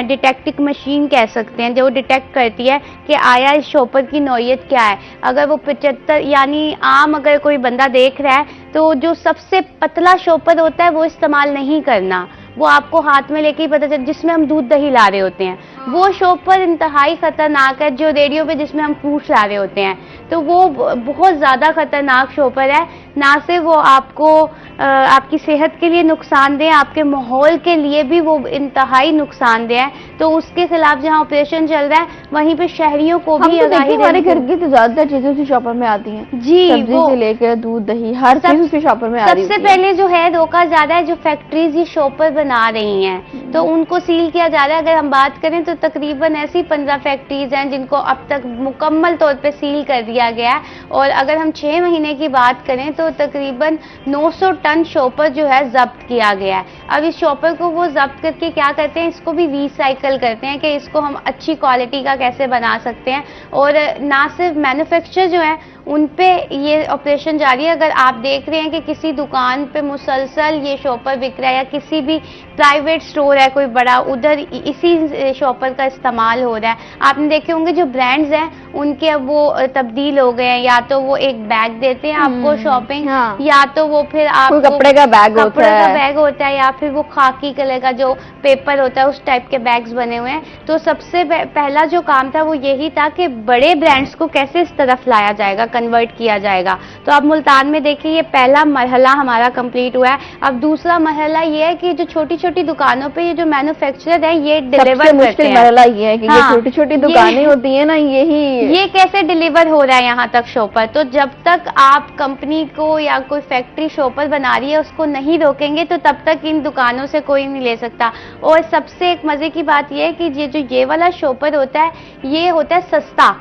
डिटेक्टिंग मशीन कह सकते हैं, जो डिटेक्ट करती है कि आया इस शॉपर की नौइयत क्या है। अगर वो 75 यानी आम अगर कोई बंदा देख रहा है तो जो सबसे पतला शॉपर होता है वो इस्तेमाल नहीं करना, वो आपको हाथ में लेके ही पता चल, जिसमें हम दूध दही ला रहे होते हैं वो शॉपर इंतहाई खतरनाक है। जो रेडियो पे जिसमें हम फ्रूट्स ला रहे होते हैं तो वो बहुत ज़्यादा खतरनाक शॉपर है। ना सिर्फ वो आपको आपकी सेहत के लिए नुकसानदेह, आपके माहौल के लिए भी वो इंतहाई नुकसानदेह है। तो उसके खिलाफ जहाँ ऑपरेशन चल रहा है वहीं पे शहरियों को भी आगाही हमारे घर की तो ज्यादातर चीजें उसी शॉपर में आती हैं जी, सब्जी से लेकर दूध दही हर चीज उसी शॉपर में आ रही है। सबसे पहले जो है रोका जा रहा है जो फैक्ट्रीज ये शॉपर बना रही हैं तो उनको सील किया जा रहा है। अगर हम बात करें तो तकरीबन ऐसी 15 फैक्ट्रीज हैं जिनको अब तक मुकम्मल तौर पे सील कर दिया गया है। और अगर हम 6 महीने की बात करें तो तकरीबन 900 टन शॉपर जो है जब्त किया गया है। अब इस शॉपर को वो जब्त करके क्या करते हैं, इसको भी रिसाइकल करते हैं कि इसको हम अच्छी क्वालिटी का कैसे बना सकते हैं। और ना सिर्फ मैन्युफैक्चर जो है उन पे ये ऑपरेशन जारी है। अगर आप देख रहे हैं कि किसी दुकान पे मुसलसल ये शॉपर बिक रहा है या किसी भी प्राइवेट स्टोर है कोई बड़ा, उधर इसी शॉपर का इस्तेमाल हो रहा है। आपने देखे होंगे जो ब्रांड्स हैं उनके अब वो तब्दील हो गए हैं, या तो वो एक बैग देते हैं आपको शॉपिंग, हाँ। या तो वो फिर आपको कपड़े का बैग होता है या फिर वो खाकी कलर का जो पेपर होता है उस टाइप के बैग्स बने हुए हैं। तो सबसे पहला जो काम था वो यही था कि बड़े ब्रांड्स को कैसे इस तरफ लाया जाएगा, कन्वर्ट किया जाएगा। तो अब मुल्तान में देखिए ये पहला मरहला हमारा कंप्लीट हुआ है। अब दूसरा मरहला ये है कि जो छोटी छोटी दुकानों पे ये जो मैन्युफैक्चरर है ये डिलीवर करते हैं। मरहला ये है कि हाँ, ये छोटी छोटी दुकानें होती है ना, ये कैसे डिलीवर हो रहा है यहाँ तक शॉपर। तो जब तक आप कंपनी को या कोई फैक्ट्री शॉपर बना रही है उसको नहीं रोकेंगे तो तब तक इन दुकानों से कोई नहीं ले सकता। और सबसे एक मजे की बात यह है कि ये वाला शॉपर होता है ये होता है सस्ता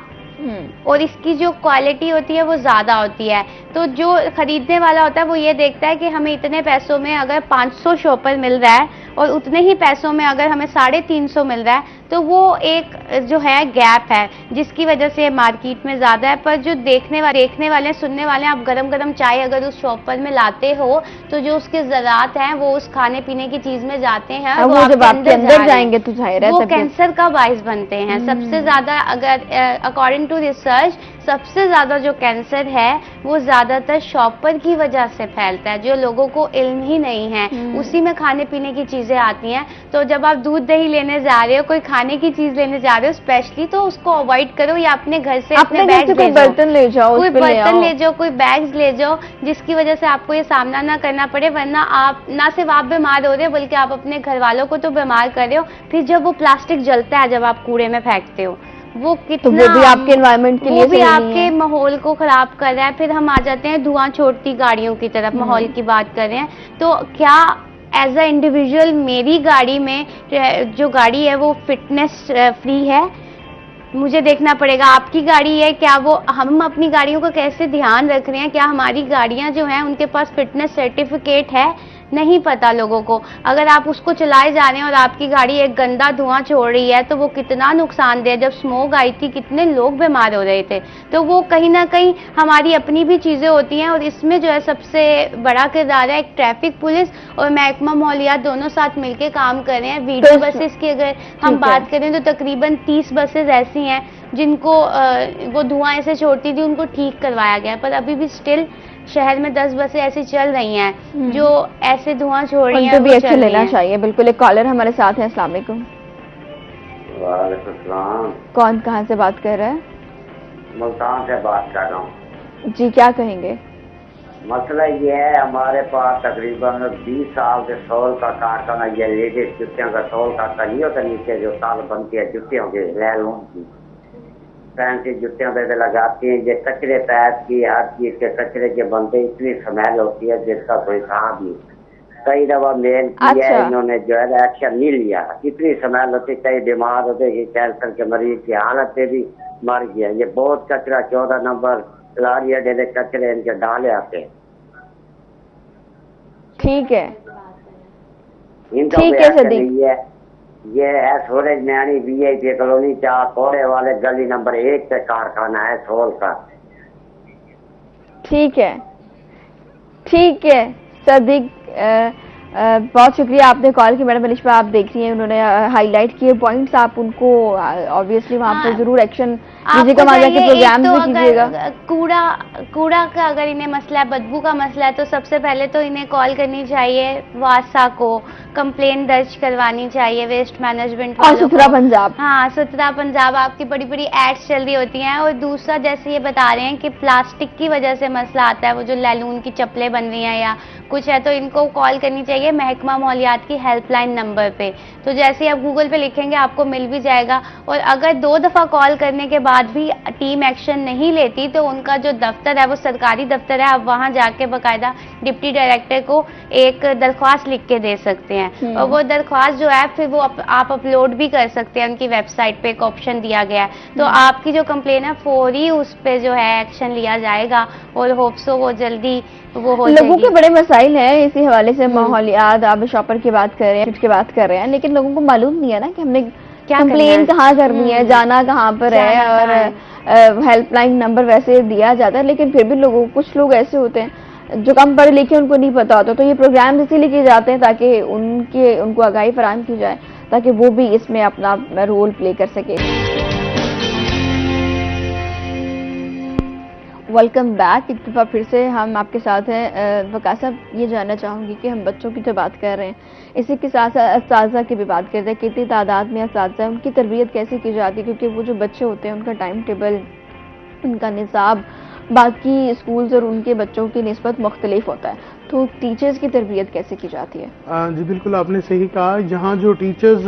और इसकी जो क्वालिटी होती है वो ज़्यादा होती है। तो जो खरीदने वाला होता है वो ये देखता है कि हमें इतने पैसों में अगर 500 शॉपर मिल रहा है और उतने ही पैसों में अगर हमें 350 मिल रहा है तो वो एक जो है गैप है जिसकी वजह से मार्केट में ज़्यादा है। पर जो देखने वाले सुनने वाले हैं, आप गरम गरम चाय अगर उस शॉपर में लाते हो तो जो उसके ज़रात हैं वो उस खाने पीने की चीज़ में जाते हैं, वो जब आपके अंदर जाएंगे तो वो कैंसर का बाइस बनते हैं। सबसे ज़्यादा अगर अकॉर्डिंग टू रिसर्च सबसे ज़्यादा जो कैंसर है वो ज़्यादातर शॉपर की वजह से फैलता है, जो लोगों को इल्म ही नहीं है। उसी में खाने पीने की चीज़ें आती हैं। तो जब आप दूध दही लेने जा रहे हो, कोई खाने की चीज़ लेने जा रहे हो स्पेशली, तो उसको अवॉइड करो या अपने घर से अपने बैग कोई बर्तन ले जाओ, कोई बर्तन ले जाओ, कोई बैग्स ले जाओ जिसकी वजह से आपको ये सामना ना करना पड़े। वरना आप ना सिर्फ आप बीमार हो रहे हो बल्कि आप अपने घर वालों को तो बीमार कर रहे हो। फिर जब वो प्लास्टिक जलता है जब आप कूड़े में फेंकते हो वो तो कितना वो भी आपके एनवायरनमेंट के लिए वो भी सही नहीं आपके है। माहौल को खराब कर रहा है। फिर हम आ जाते हैं धुआं छोड़ती गाड़ियों की तरफ, माहौल की बात कर रहे हैं, तो क्या एज अ इंडिविजुअल मेरी गाड़ी में जो गाड़ी है वो फिटनेस फ्री है? मुझे देखना पड़ेगा। आपकी गाड़ी है, क्या वो, हम अपनी गाड़ियों का कैसे ध्यान रख रहे हैं? क्या हमारी गाड़ियां जो हैं उनके पास फिटनेस सर्टिफिकेट है? नहीं पता लोगों को। अगर आप उसको चलाए जा रहे हैं और आपकी गाड़ी एक गंदा धुआं छोड़ रही है तो वो कितना नुकसानदेह। जब स्मोक आई थी कितने लोग बीमार हो रहे थे। तो वो कहीं ना कहीं हमारी अपनी भी चीजें होती हैं, और इसमें जो है सबसे बड़ा किरदार है एक ट्रैफिक पुलिस और महकमा माहौलियात, दोनों साथ मिलकर काम कर रहे हैं। वीडियो बसेस की अगर हम बात करें तो तकरीबन 30 बसेस ऐसी हैं जिनको वो धुआं ऐसे छोड़ती थी, उनको ठीक करवाया गया, पर अभी भी स्टिल शहर में 10 बसें ऐसी चल रही हैं जो ऐसे धुआं छोड़ रही उन हैं। पे भी वो एक्शन चल रही लेना हैं। चाहिए। बिल्कुल, एक कॉलर हमारे साथ है। अस्सलाम वालेकुम। वालेकुम सलाम। कौन कहाँ से बात कर रहा है? मुल्तान से बात कर रहा हूँ। जी, क्या कहेंगे? मसला ये है, हमारे पास तकरीबन 20 साल के सोल का कारखाना, ये लेडीज जुतियों का सोल का नहीं होता, नीचे जो ताल बनती है जुतियों की, लैलून की फैंसी जुतियों पे लगाती हैं। ये कचरे पैद की, हर चीज के कचरे के बनते, इतनी स्मेल होती है जिसका कोई हिसाब नहीं। कई दफा मेल किया है, इन्होंने जो है एक्शन नहीं लिया। इतनी स्मेल होती, कई बीमार होते, कैंसर के मरीज की हालत पे भी मर गया। ये बहुत कचरा 14 नंबर लारिया डेरे कचरे इनके डाले आते हैं। ठीक है, इनका ठीक कोई है एक्शन सदीक। नहीं है। ये है सूरज मैनी VIP कॉलोनी 4 कोड़े वाले गली नंबर 1 पे कारखाना है सोल का। ठीक है, ठीक है सदीक, बहुत शुक्रिया आपने कॉल की। मैडम अलिशा, आप देख रही हैं, उन्होंने हाईलाइट किए पॉइंट्स, आप उनको ऑब्वियसली वहाँ पर जरूर एक्शन लीजिएगा, वहाँ जाके प्रोग्राम भी कीजिएगा। कूड़ा का अगर इन्हें मसला है, बदबू का मसला है, तो सबसे पहले तो इन्हें कॉल करनी चाहिए वासा को, कंप्लेन दर्ज करवानी चाहिए वेस्ट मैनेजमेंट और सुथरा पंजाब। हाँ, सुथरा पंजाब, आपकी बड़ी बड़ी एड्स चल रही होती हैं। और दूसरा, जैसे ये बता रहे हैं कि प्लास्टिक की वजह से मसला आता है, वो जो लैलून की चप्पलें बन रही हैं या कुछ है, तो इनको कॉल करनी चाहिए महकमा माहौलियात की हेल्पलाइन नंबर पे। तो जैसे आप गूगल पे लिखेंगे आपको मिल भी जाएगा। और अगर 2 दफा कॉल करने के बाद भी टीम एक्शन नहीं लेती तो उनका जो दफ्तर है वो सरकारी दफ्तर है, आप वहां जाके बकायदा डिप्टी डायरेक्टर को एक दरख्वास्त लिख के दे सकते हैं। और वो दरख्वास्त जो है फिर वो आप अपलोड भी कर सकते हैं, उनकी वेबसाइट पे एक ऑप्शन दिया गया है। तो आपकी जो कंप्लेन है फौरी उस पे जो है एक्शन लिया जाएगा और होप्सो वो जल्दी वो हो लोगों जाएगी। के बड़े मसाइल हैं इसी हवाले से। माहौलियात, आप शॉपर की बात कर रहे हैं, की बात कर रहे हैं, लेकिन लोगों को मालूम नहीं है ना कि हमने कंप्लेन कहाँ करनी है, जाना कहाँ पर है। और हेल्पलाइन नंबर वैसे दिया जाता है, लेकिन फिर भी लोगों, कुछ लोग ऐसे होते हैं जो कम पढ़े लिखे, उनको नहीं पता होता। तो ये प्रोग्राम इसीलिए किए जाते हैं ताकि उनको आगाही फराहम की जाए, ताकि वो भी इसमें अपना रोल प्ले कर सके। Welcome back. एक दफ़ा फिर से हम आपके साथ हैं। वक़ास साहब, ये जानना चाहूँगी कि हम बच्चों की तो बात कर रहे हैं, इसी के साथ साथ असातिज़ा की भी बात करते हैं। कितनी तादाद में असातिज़ा, उनकी तरबियत कैसे की जाती है? क्योंकि वो जो बच्चे होते हैं उनका टाइम टेबल, उनका निसाब बाकी स्कूल्स और उनके बच्चों की निस्बत मुख्तलिफ होता है, तो टीचर्स की तरबियत कैसे की जाती है? जी बिल्कुल, आपने सही कहा। यहाँ जो टीचर्स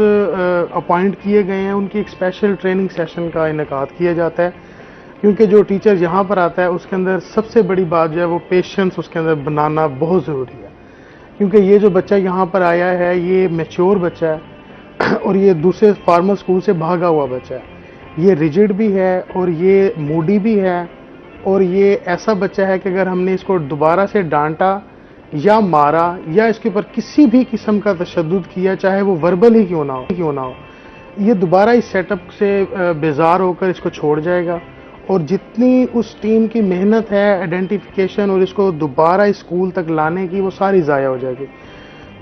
अपॉइंट किए गए हैं उनकी एक स्पेशल ट्रेनिंग सेशन का इनेकाद किया जाता है, क्योंकि जो टीचर यहाँ पर आता है उसके अंदर सबसे बड़ी बात जो है वो पेशेंस उसके अंदर बनाना बहुत ज़रूरी है। क्योंकि ये जो बच्चा यहाँ पर आया है ये मैच्योर बच्चा है और ये दूसरे फॉर्मल स्कूल से भागा हुआ बच्चा है। ये रिजिड भी है और ये मूडी भी है, और ये ऐसा बच्चा है कि अगर हमने इसको दोबारा से डांटा या मारा या इसके ऊपर किसी भी किस्म का तशद्दुद किया, चाहे वो वर्बल ही क्यों ना हो, ये दोबारा इस सेटअप से बेजार होकर इसको छोड़ जाएगा। और जितनी उस टीम की मेहनत है आइडेंटिफिकेशन और इसको दोबारा स्कूल तक लाने की, वो सारी ज़ाया हो जाएगी।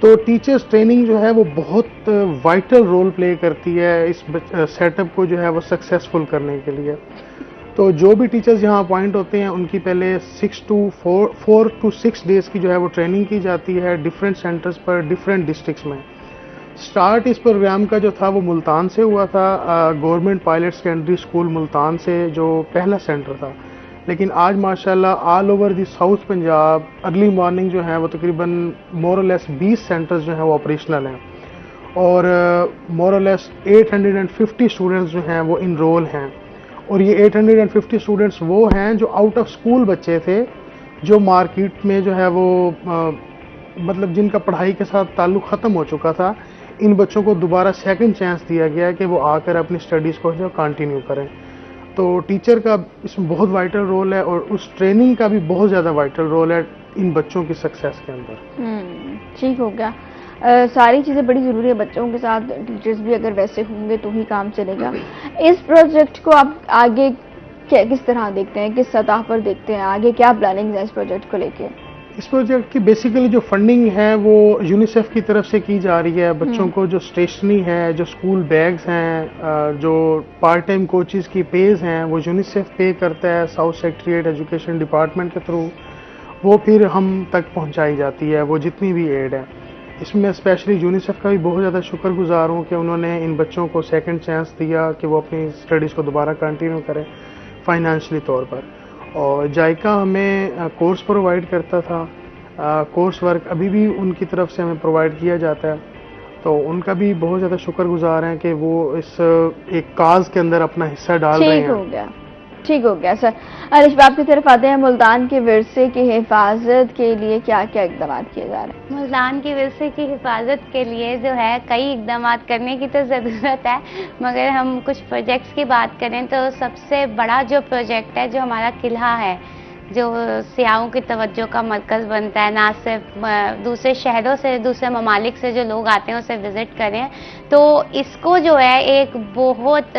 तो टीचर्स ट्रेनिंग जो है वो बहुत वाइटल रोल प्ले करती है इस सेटअप को जो है वो सक्सेसफुल करने के लिए। तो जो भी टीचर्स यहाँ अपॉइंट होते हैं उनकी पहले 4 to 6 डेज़ की जो है वो ट्रेनिंग की जाती है डिफरेंट सेंटर्स पर, डिफरेंट डिस्ट्रिक्ट्स में। स्टार्ट इस प्रोग्राम का जो था वो मुल्तान से हुआ था, government pilot secondary school Multan से, जो पहला सेंटर था। लेकिन आज माशाल्लाह all over the south Punjab early morning जो है वो तकरीबन मोर और लेस 20 सेंटर्स जो हैं वो ऑपरेशनल हैं। और मोर और लेस 850 स्टूडेंट्स जो हैं वो इनरोल हैं। और ये 850 स्टूडेंट्स वो हैं जो आउट ऑफ स्कूल बच्चे थे, जो मार्केट में जो है वो मतलब जिनका पढ़ाई के साथ ताल्लुक़ ख़त्म हो चुका था। इन बच्चों को दोबारा सेकंड चांस दिया गया है कि वो आकर अपनी स्टडीज़ को जो कंटिन्यू करें। तो टीचर का इसमें बहुत वाइटल रोल है और उस ट्रेनिंग का भी बहुत ज़्यादा वाइटल रोल है इन बच्चों की सक्सेस के अंदर। ठीक हो गया। सारी चीज़ें बड़ी ज़रूरी है, बच्चों के साथ टीचर्स भी अगर वैसे होंगे तो ही काम चलेगा। इस प्रोजेक्ट को आप आगे किस तरह देखते हैं, किस सतह पर देखते हैं, आगे क्या प्लानिंग है इस प्रोजेक्ट को लेके? इस प्रोजेक्ट की बेसिकली जो फंडिंग है वो यूनिसेफ की तरफ से की जा रही है। बच्चों को जो स्टेशनरी है, जो स्कूल बैग्स हैं, जो पार्ट टाइम कोचेज़ की पेज हैं वो यूनिसेफ पे करता है साउथ सेक्रेटरीट एजुकेशन डिपार्टमेंट के थ्रू। वो फिर हम तक पहुंचाई जाती है वो जितनी भी एड है। इसमें मैं स्पेशली यूनिसेफ का भी बहुत ज़्यादा शुक्रगुजार हूँ कि उन्होंने इन बच्चों को सेकंड चांस दिया कि वो अपनी स्टडीज़ को दोबारा कंटिन्यू करें फाइनेंशियली तौर पर। और जायका हमें कोर्स प्रोवाइड करता था, कोर्स वर्क अभी भी उनकी तरफ से हमें प्रोवाइड किया जाता है। तो उनका भी बहुत ज़्यादा शुक्रगुजार हैं कि वो इस एक काज के अंदर अपना हिस्सा डाल रहे हैं। ठीक हो गया सर। अलिश आपकी तरफ आते हैं। मुल्तान के विरसे की हिफाजत के लिए क्या क्या इकदाम किए जा रहे हैं? मुल्तान के विरसे की हिफाजत के लिए जो है कई इकदाम करने की तो ज़रूरत है, मगर हम कुछ प्रोजेक्ट्स की बात करें तो सबसे बड़ा जो प्रोजेक्ट है जो हमारा किला है, जो सियाहों की तवज्जो का मरकज़ बनता है, ना सिर्फ दूसरे शहरों से, दूसरे ममालिक से जो लोग आते हैं उसे विज़िट करें, तो इसको जो है एक बहुत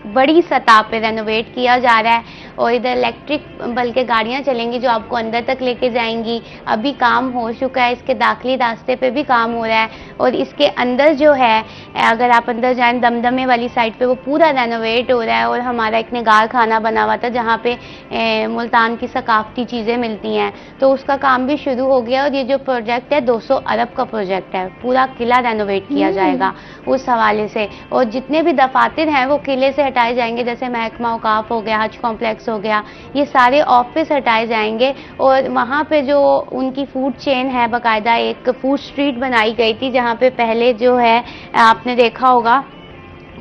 बड़ी सतह पे रेनोवेट किया जा रहा है। और इधर इलेक्ट्रिक बल्कि गाड़ियां चलेंगी जो आपको अंदर तक लेके जाएंगी। अभी काम हो चुका है, इसके दाखिली रास्ते पे भी काम हो रहा है। और इसके अंदर जो है, अगर आप अंदर जाएं दमदमे वाली साइड पे, वो पूरा रेनोवेट हो रहा है। और हमारा एक निगार खाना बना हुआ था जहाँ पे मुल्तान की सकाफती चीज़ें मिलती हैं, तो उसका काम भी शुरू हो गया। और ये जो प्रोजेक्ट है 200 अरब का प्रोजेक्ट है, पूरा किला रेनोवेट किया जाएगा उस हवाले से। और जितने भी दफातर हैं वो किले से हटाए जाएंगे, जैसे महकमा औकाफ हो गया, हज कॉम्प्लेक्स हो गया, ये सारे ऑफिस हटाए जाएंगे। और वहाँ पे जो उनकी फूड चेन है, बाकायदा एक फूड स्ट्रीट बनाई गई थी, जहाँ पे पहले जो है आपने देखा होगा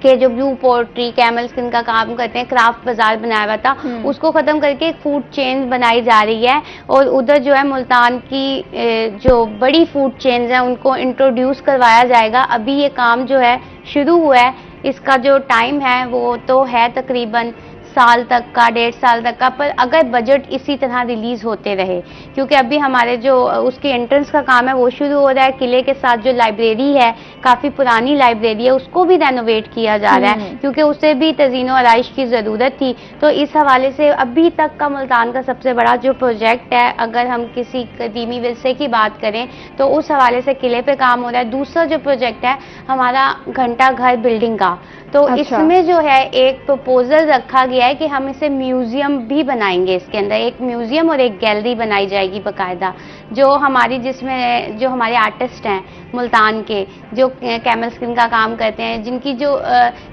कि जो ब्लू पोल्ट्री, कैमल स्किन का काम करते हैं, क्राफ्ट बाजार बनाया हुआ था, उसको खत्म करके एक फूड चेन बनाई जा रही है। और उधर जो है मुल्तान की जो बड़ी फूड चेन्स हैं उनको इंट्रोड्यूस करवाया जाएगा। अभी ये काम जो है शुरू हुआ है, इसका जो टाइम है वो तो है तकरीबन साल तक का, 1.5 साल तक का, पर अगर बजट इसी तरह रिलीज होते रहे, क्योंकि अभी हमारे जो उसके एंट्रेंस का काम है वो शुरू हो रहा है। किले के साथ जो लाइब्रेरी है, काफ़ी पुरानी लाइब्रेरी है, उसको भी रेनोवेट किया जा रहा है, क्योंकि उसे भी तज़ीनो आराइश की ज़रूरत थी। तो इस हवाले से अभी तक का मुल्तान का सबसे बड़ा जो प्रोजेक्ट है, अगर हम किसी कदीमी विरसे की बात करें तो उस हवाले से किले पे काम हो रहा है। दूसरा जो प्रोजेक्ट है हमारा घंटा घर बिल्डिंग का, तो इसमें जो है एक प्रपोजल रखा गया है कि हम इसे म्यूजियम भी बनाएंगे। इसके अंदर एक म्यूजियम और एक गैलरी बनाई जाएगी बाकायदा, जो हमारी जिसमें जो हमारे आर्टिस्ट हैं मुल्तान के, जो कैमल स्किन का काम करते हैं, जिनकी जो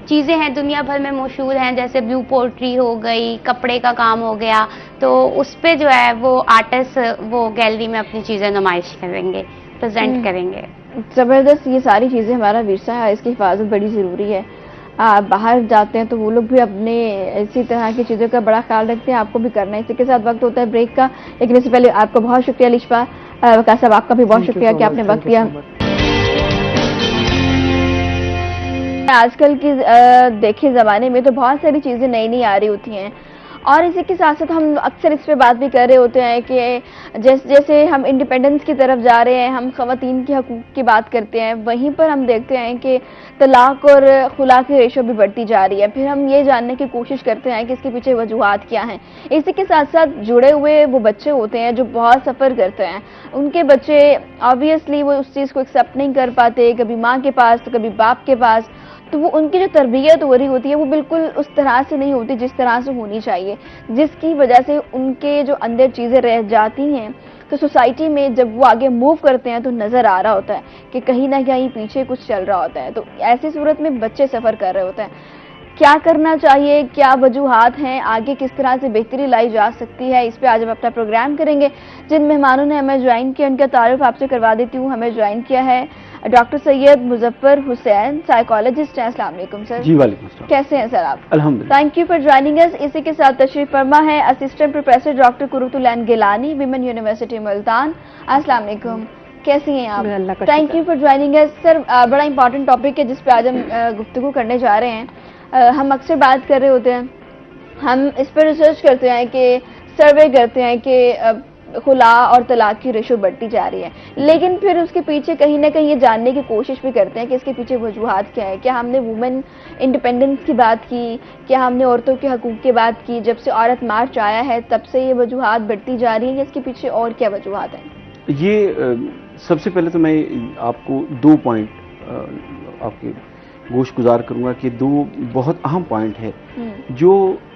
चीज़ें हैं दुनिया भर में मशहूर हैं, जैसे ब्लू पोल्ट्री हो गई, कपड़े का काम हो गया, तो उस पर जो है वो आर्टिस्ट वो गैलरी में अपनी चीज़ें नुमाइश करेंगे, प्रेजेंट करेंगे। ज़बरदस्त। ये सारी चीज़ें हमारा विरसा है, इसकी हिफाजत बड़ी ज़रूरी है। बाहर जाते हैं तो वो लोग भी अपने इसी तरह की चीज़ों का बड़ा ख्याल रखते हैं, आपको भी करना है। इसी के साथ वक्त होता है ब्रेक का, लेकिन इससे पहले आपका बहुत शुक्रिया लिशफा वकास साहब, आपका भी बहुत शुक्रिया कि आपने वक्त दिया। आजकल की देखे ज़माने में तो बहुत सारी चीज़ें नई नई आ रही होती हैं, और इसी के साथ साथ हम अक्सर इस पे बात भी कर रहे होते हैं कि जैसे जैसे हम इंडिपेंडेंस की तरफ जा रहे हैं, हम ख़वातीन के हकूक़ की बात करते हैं, वहीं पर हम देखते हैं कि तलाक और खुला की रेशो भी बढ़ती जा रही है। फिर हम ये जानने की कोशिश करते हैं कि इसके पीछे वजूहात क्या हैं। इसी के साथ साथ जुड़े हुए वो बच्चे होते हैं जो बहुत सफ़र करते हैं, उनके बच्चे ऑब्वियसली वो उस चीज़ को एक्सेप्ट नहीं कर पाते, कभी माँ के पास तो कभी बाप के पास, तो वो उनकी जो तरबियत हो रही होती है वो बिल्कुल उस तरह से नहीं होती जिस तरह से होनी चाहिए, जिसकी वजह से उनके जो अंदर चीज़ें रह जाती हैं। तो सोसाइटी में जब वो आगे मूव करते हैं तो नज़र आ रहा होता है कि कहीं ना कहीं पीछे कुछ चल रहा होता है। तो ऐसी सूरत में बच्चे सफ़र कर रहे होते हैं। क्या करना चाहिए, क्या वजूहात हैं, आगे किस तरह से बेहतरी लाई जा सकती है, इस पे आज हम अपना प्रोग्राम करेंगे। जिन मेहमानों ने हमें ज्वाइन किया उनका तारुफ आपसे करवा देती हूँ। हमें ज्वाइन किया है डॉक्टर सैयद मुजफ्फर हुसैन, साइकोलॉजिस्ट हैं। अस्सलाम वालेकुम सर। जी वालेकुम अस्सलाम। कैसे हैं सर आप? अल्हम्दुलिल्लाह। Thank you for joining us. इसी के साथ तशरीफ फरमा है असिस्टेंट प्रोफेसर डॉक्टर कुर्रतुल ऐन गिलानी, विमेन यूनिवर्सिटी मुल्तान। अस्सलाम वालेकुम, कैसी हैं आप? Thank you for joining us. Sir बड़ा इंपॉर्टेंट टॉपिक है जिस पे आज हम गुफ्तगू करने जा रहे हैं। हम अक्सर बात कर रहे होते हैं, हम इस पर रिसर्च करते हैं कि सर्वे करते हैं कि खुला और तलाक की रेशो बढ़ती जा रही है, लेकिन फिर उसके पीछे कहीं ना कहीं ये जानने की कोशिश भी करते हैं कि इसके पीछे वजूहात क्या है। क्या हमने वुमेन इंडिपेंडेंस की बात की, क्या हमने औरतों के हकूक़ की बात की, जब से औरत मार्च आया है तब से ये वजूहात बढ़ती जा रही हैं, या इसके पीछे और क्या वजूहात हैं? ये सबसे पहले तो मैं आपको 2 पॉइंट आपके गोश गुजार करूंगा कि 2 बहुत अहम पॉइंट है जो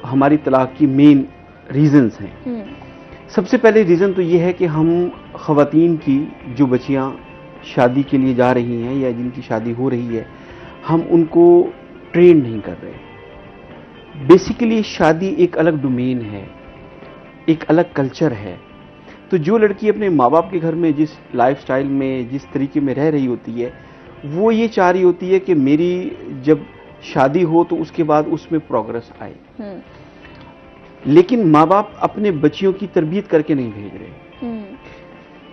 हमारी तलाक की मेन रीजंस हैं। सबसे पहले रीज़न तो ये है कि हम ख़वातीन की जो बच्चियां शादी के लिए जा रही हैं या जिनकी शादी हो रही है, हम उनको ट्रेन नहीं कर रहे। बेसिकली शादी एक अलग डोमेन है, एक अलग कल्चर है। तो जो लड़की अपने माँ बाप के घर में जिस लाइफस्टाइल में, जिस तरीके में रह रही होती है, वो ये चाह रही होती है कि मेरी जब शादी हो तो उसके बाद उसमें प्रोग्रेस आए। लेकिन माँ बाप अपने बच्चियों की तरबियत करके नहीं भेज रहे।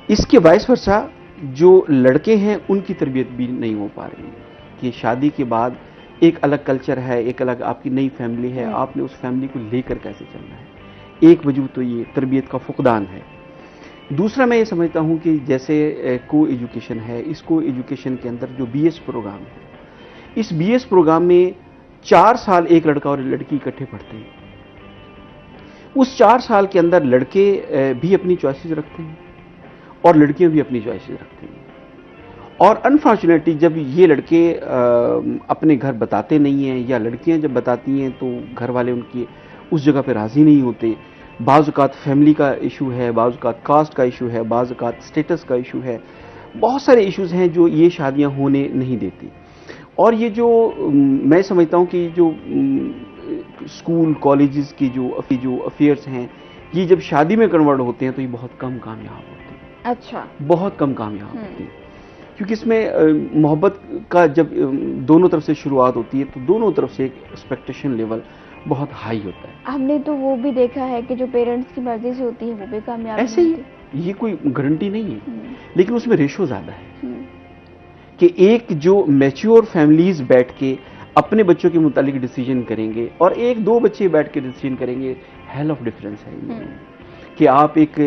इसके वाइस वर्सा जो लड़के हैं उनकी तरबियत भी नहीं हो पा रही कि शादी के बाद एक अलग कल्चर है, एक अलग आपकी नई फैमिली है, आपने उस फैमिली को लेकर कैसे चलना है। एक वजह तो ये तरबियत का फुकदान है। दूसरा मैं ये समझता हूँ कि जैसे को एजुकेशन है, इस को एजुकेशन के अंदर जो BS प्रोग्राम है, इस BS प्रोग्राम में 4 साल एक लड़का और लड़की इकट्ठे पढ़ते हैं। उस 4 साल के अंदर लड़के भी अपनी चॉइसेस रखते हैं और लड़कियां भी अपनी चॉइसेस रखती हैं। और अनफॉर्चुनेटली जब ये लड़के अपने घर बताते नहीं हैं या लड़कियां जब बताती हैं तो घर वाले उनकी उस जगह पे राज़ी नहीं होते। बाज़ औक़ात फैमिली का इशू है, बाज़ औक़ात कास्ट का इशू है, बाज़ औक़ात स्टेटस का इशू है। बहुत सारे इश्यूज़ हैं जो ये शादियां होने नहीं देती। और ये जो मैं समझता हूँ कि जो स्कूल कॉलेजेस की जो अफेयर्स हैं, ये जब शादी में कन्वर्ट होते हैं तो ये बहुत कम कामयाब होते हैं। अच्छा, बहुत कम कामयाब होती है, क्योंकि इसमें मोहब्बत का जब दोनों तरफ से शुरुआत होती है तो दोनों तरफ से एक एक्सपेक्टेशन लेवल बहुत हाई होता है। हमने तो वो भी देखा है कि जो पेरेंट्स की मर्जी से होती है वो भी कामयाब ऐसे ही, ये कोई गारंटी नहीं है, लेकिन उसमें रेशो ज्यादा है कि एक जो मैच्योर फैमिलीज बैठ के अपने बच्चों के मुतालिक डिसीजन करेंगे और 1-2 बच्चे बैठ के डिसीजन करेंगे, हेल ऑफ डिफरेंस है। कि आप एक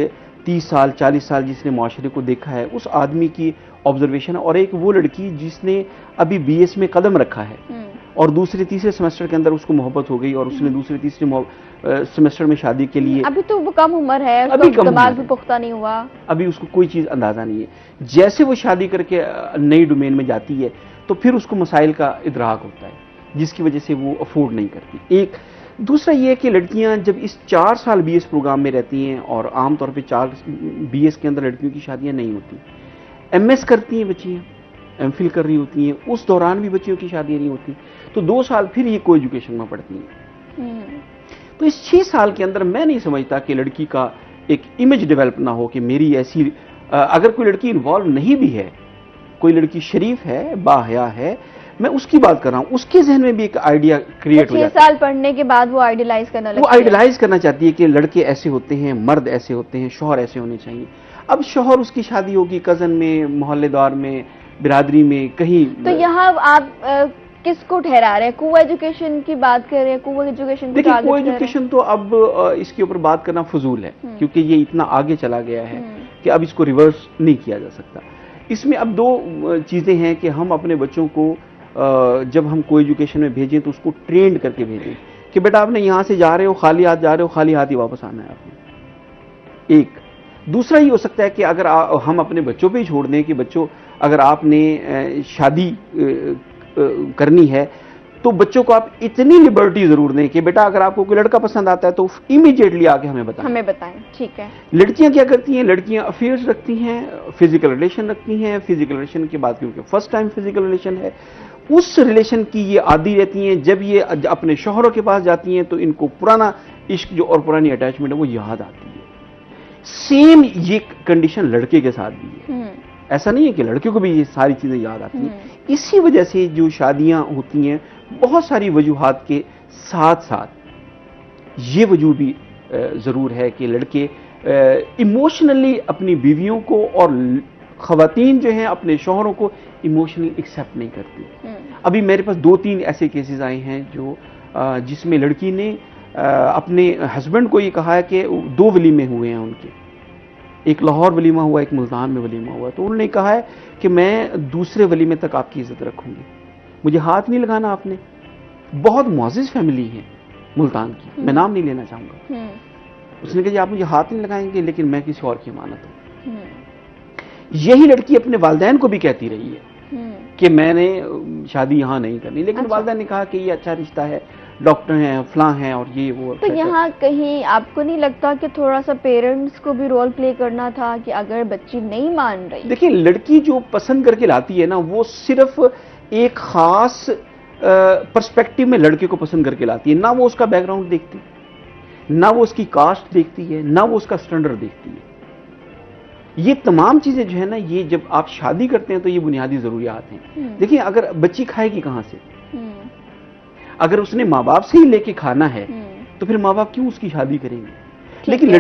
30 साल 40 साल जिसने माशरे को देखा है उस आदमी की ऑब्जर्वेशन, और एक वो लड़की जिसने अभी BS में कदम रखा है और दूसरे तीसरे सेमेस्टर के अंदर उसको मोहब्बत हो गई और उसने दूसरे तीसरे सेमेस्टर में शादी के लिए, अभी तो वो कम उम्र है, अभी कम दिमाग भी पुख्ता नहीं हुआ, अभी उसको कोई चीज अंदाजा नहीं है। जैसे वो शादी करके नई डोमेन में जाती है तो फिर उसको मसाइल का इदराक होता है जिसकी वजह से वो अफोर्ड नहीं करती। एक दूसरा ये है कि लड़कियां जब इस 4 साल BS प्रोग्राम में रहती हैं, और आमतौर पे 4 BS के अंदर लड़कियों की शादियां नहीं होती, MS करती हैं बच्चियां, MPhil कर रही होती हैं, उस दौरान भी बच्चियों की शादियां नहीं होती, तो 2 साल फिर ये को एजुकेशन में पढ़ती हैं। तो इस 6 साल के अंदर मैं नहीं समझता कि लड़की का एक इमेज डेवलप ना हो कि मेरी ऐसी, अगर कोई लड़की इन्वॉल्व नहीं भी है, कोई लड़की शरीफ है, बाहया है, मैं उसकी बात कर रहा हूँ, उसके जहन में भी एक आइडिया क्रिएट हो जाता है। 6 साल पढ़ने के बाद वो आइडियलाइज करना लगती है। वो आइडियलाइज करना चाहती है कि लड़के ऐसे होते हैं, मर्द ऐसे होते हैं, शौहर ऐसे होने चाहिए। अब शौहर उसकी शादी होगी कजन में, मोहल्लेदार में, बिरादरी में, कहीं। तो यहाँ आप किसको ठहरा रहे हैं? को एजुकेशन की बात कर रहे हैं? को एजुकेशन देखिए, को एजुकेशन तो अब इसके ऊपर बात करना फजूल है, क्योंकि ये इतना आगे चला गया है कि अब इसको रिवर्स नहीं किया जा सकता। इसमें अब 2 चीजें हैं कि हम अपने बच्चों को जब हम को एजुकेशन में भेजें तो उसको ट्रेंड करके भेजें कि बेटा आपने यहाँ से जा रहे हो, खाली हाथ जा रहे हो, खाली हाथ ही वापस आना है आपने। एक दूसरा ये हो सकता है कि अगर हम अपने बच्चों पे ही छोड़ दें कि बच्चों अगर आपने शादी करनी है तो बच्चों को आप इतनी लिबर्टी जरूर दें कि बेटा अगर आपको कोई लड़का पसंद आता है तो इमीडिएटली आके हमें बताएं। ठीक है। लड़कियां क्या करती हैं? लड़कियां अफेयर्स रखती हैं, फिजिकल रिलेशन रखती हैं, फिजिकल रिलेशन के बाद क्योंकि फर्स्ट टाइम फिजिकल रिलेशन है उस रिलेशन की ये आदी रहती हैं। जब ये अपने शौहरों के पास जाती हैं तो इनको पुराना इश्क जो और पुरानी अटैचमेंट है वो याद आती है। सेम ये कंडीशन लड़के के साथ भी है। ऐसा नहीं है कि लड़के को भी ये सारी चीजें याद आती हैं। इसी वजह से जो शादियां होती हैं बहुत सारी वजूहात के साथ साथ ये वजह भी जरूर है कि लड़के इमोशनली अपनी बीवियों को और खवातीन जो हैं अपने शौहरों को इमोशनली एक्सेप्ट नहीं करती। अभी मेरे पास 2-3 ऐसे केसेस आए हैं जो जिसमें लड़की ने अपने हस्बैंड को ये कहा है कि 2 वलीमे हुए हैं उनके, एक लाहौर वलीमा हुआ, एक मुल्तान में वलीमा हुआ, तो उन्होंने कहा है कि मैं दूसरे वलीमे तक आपकी इज्जत रखूंगी, मुझे हाथ नहीं लगाना आपने। बहुत मुअज़्ज़िज़ फैमिली है मुल्तान की, मैं नाम नहीं लेना चाहूंगा। उसने कहा जी आप मुझे हाथ नहीं लगाएंगे लेकिन मैं किसी और की अमानत हूं। यही लड़की अपने वालिदैन को भी कहती रही है कि मैंने शादी यहाँ नहीं करनी, लेकिन अच्छा। वालिदैन ने कहा कि ये अच्छा रिश्ता है, डॉक्टर हैं, फलां हैं और ये वो। तो यहाँ कहीं आपको नहीं लगता कि थोड़ा सा पेरेंट्स को भी रोल प्ले करना था कि अगर बच्ची नहीं मान रही? देखिए लड़की जो पसंद करके लाती है ना वो सिर्फ एक खास पर्सपेक्टिव में लड़के को पसंद करके लाती है, ना वो उसका बैकग्राउंड देखती, ना वो उसकी कास्ट देखती है, ना वो उसका स्टैंडर्ड देखती है। ये तमाम चीजें जो है ना, ये जब आप शादी करते हैं तो ये बुनियादी जरूरियात हैं। देखिए अगर बच्ची खाएगी कहां से? अगर उसने माँ बाप से ही लेके खाना है तो फिर माँ बाप क्यों उसकी शादी करेंगे? लेकिन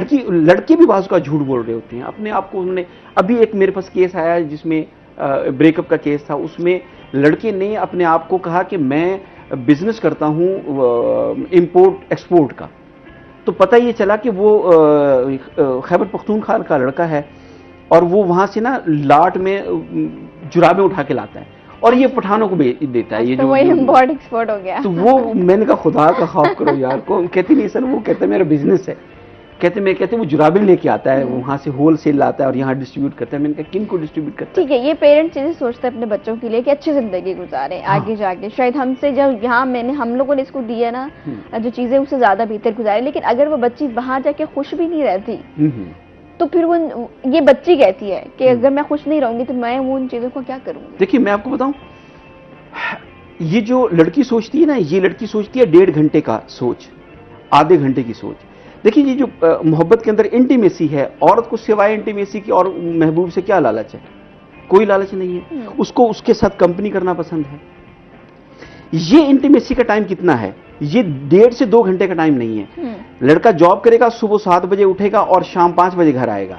लड़के भी बाज़ का झूठ बोल रहे होते हैं अपने आप को। उन्होंने अभी एक मेरे पास केस आया जिसमें ब्रेकअप का केस था, उसमें लड़के ने अपने आप को कहा कि मैं बिजनेस करता हूं इंपोर्ट एक्सपोर्ट का, तो पता ये चला कि वो खैबर पख्तूनख्वा का लड़का है और वो वहां से ना लाट में जुराबें उठा के लाता है और ये पठानों को देता है। ये तो वही इंपोर्ट एक्सपोर्ट हो गया। तो वो मैंने कहा खुदा का खौफ करो यार को। कहती नहीं सर, वो कहते मेरा बिजनेस है, कहते वो जुराबें लेके आता है वहां से होलसेल लाता है और यहाँ डिस्ट्रीब्यूट करता है। मैंने कहा किन को डिस्ट्रीब्यूट करता है? ठीक है, ये पेरेंट्स चीजें सोचते हैं अपने बच्चों के लिए कि अच्छी जिंदगी गुजारें आगे जाके, शायद हमसे जब यहाँ हम लोगों ने इसको दिया ना जो चीजें उससे ज्यादा बेहतर गुजारे। लेकिन अगर वो बच्ची वहां जाके खुश भी नहीं रहती तो फिर वो ये बच्ची कहती है कि अगर मैं खुश नहीं रहूंगी तो मैं उन चीजों को क्या करूंगी? देखिए मैं आपको बताऊं, ये जो लड़की सोचती है ना, ये लड़की सोचती है 1.5 घंटे का सोच, आधे घंटे की सोच। देखिए ये जो मोहब्बत के अंदर इंटीमेसी है, औरत को सिवाय इंटीमेसी की और महबूब से क्या लालच है? कोई लालच नहीं है। उसको उसके साथ कंपनी करना पसंद है। ये इंटीमेसी का टाइम कितना है? ये 1.5 से 2 घंटे का टाइम नहीं है। लड़का जॉब करेगा, सुबह 7 बजे उठेगा और शाम 5 बजे घर आएगा।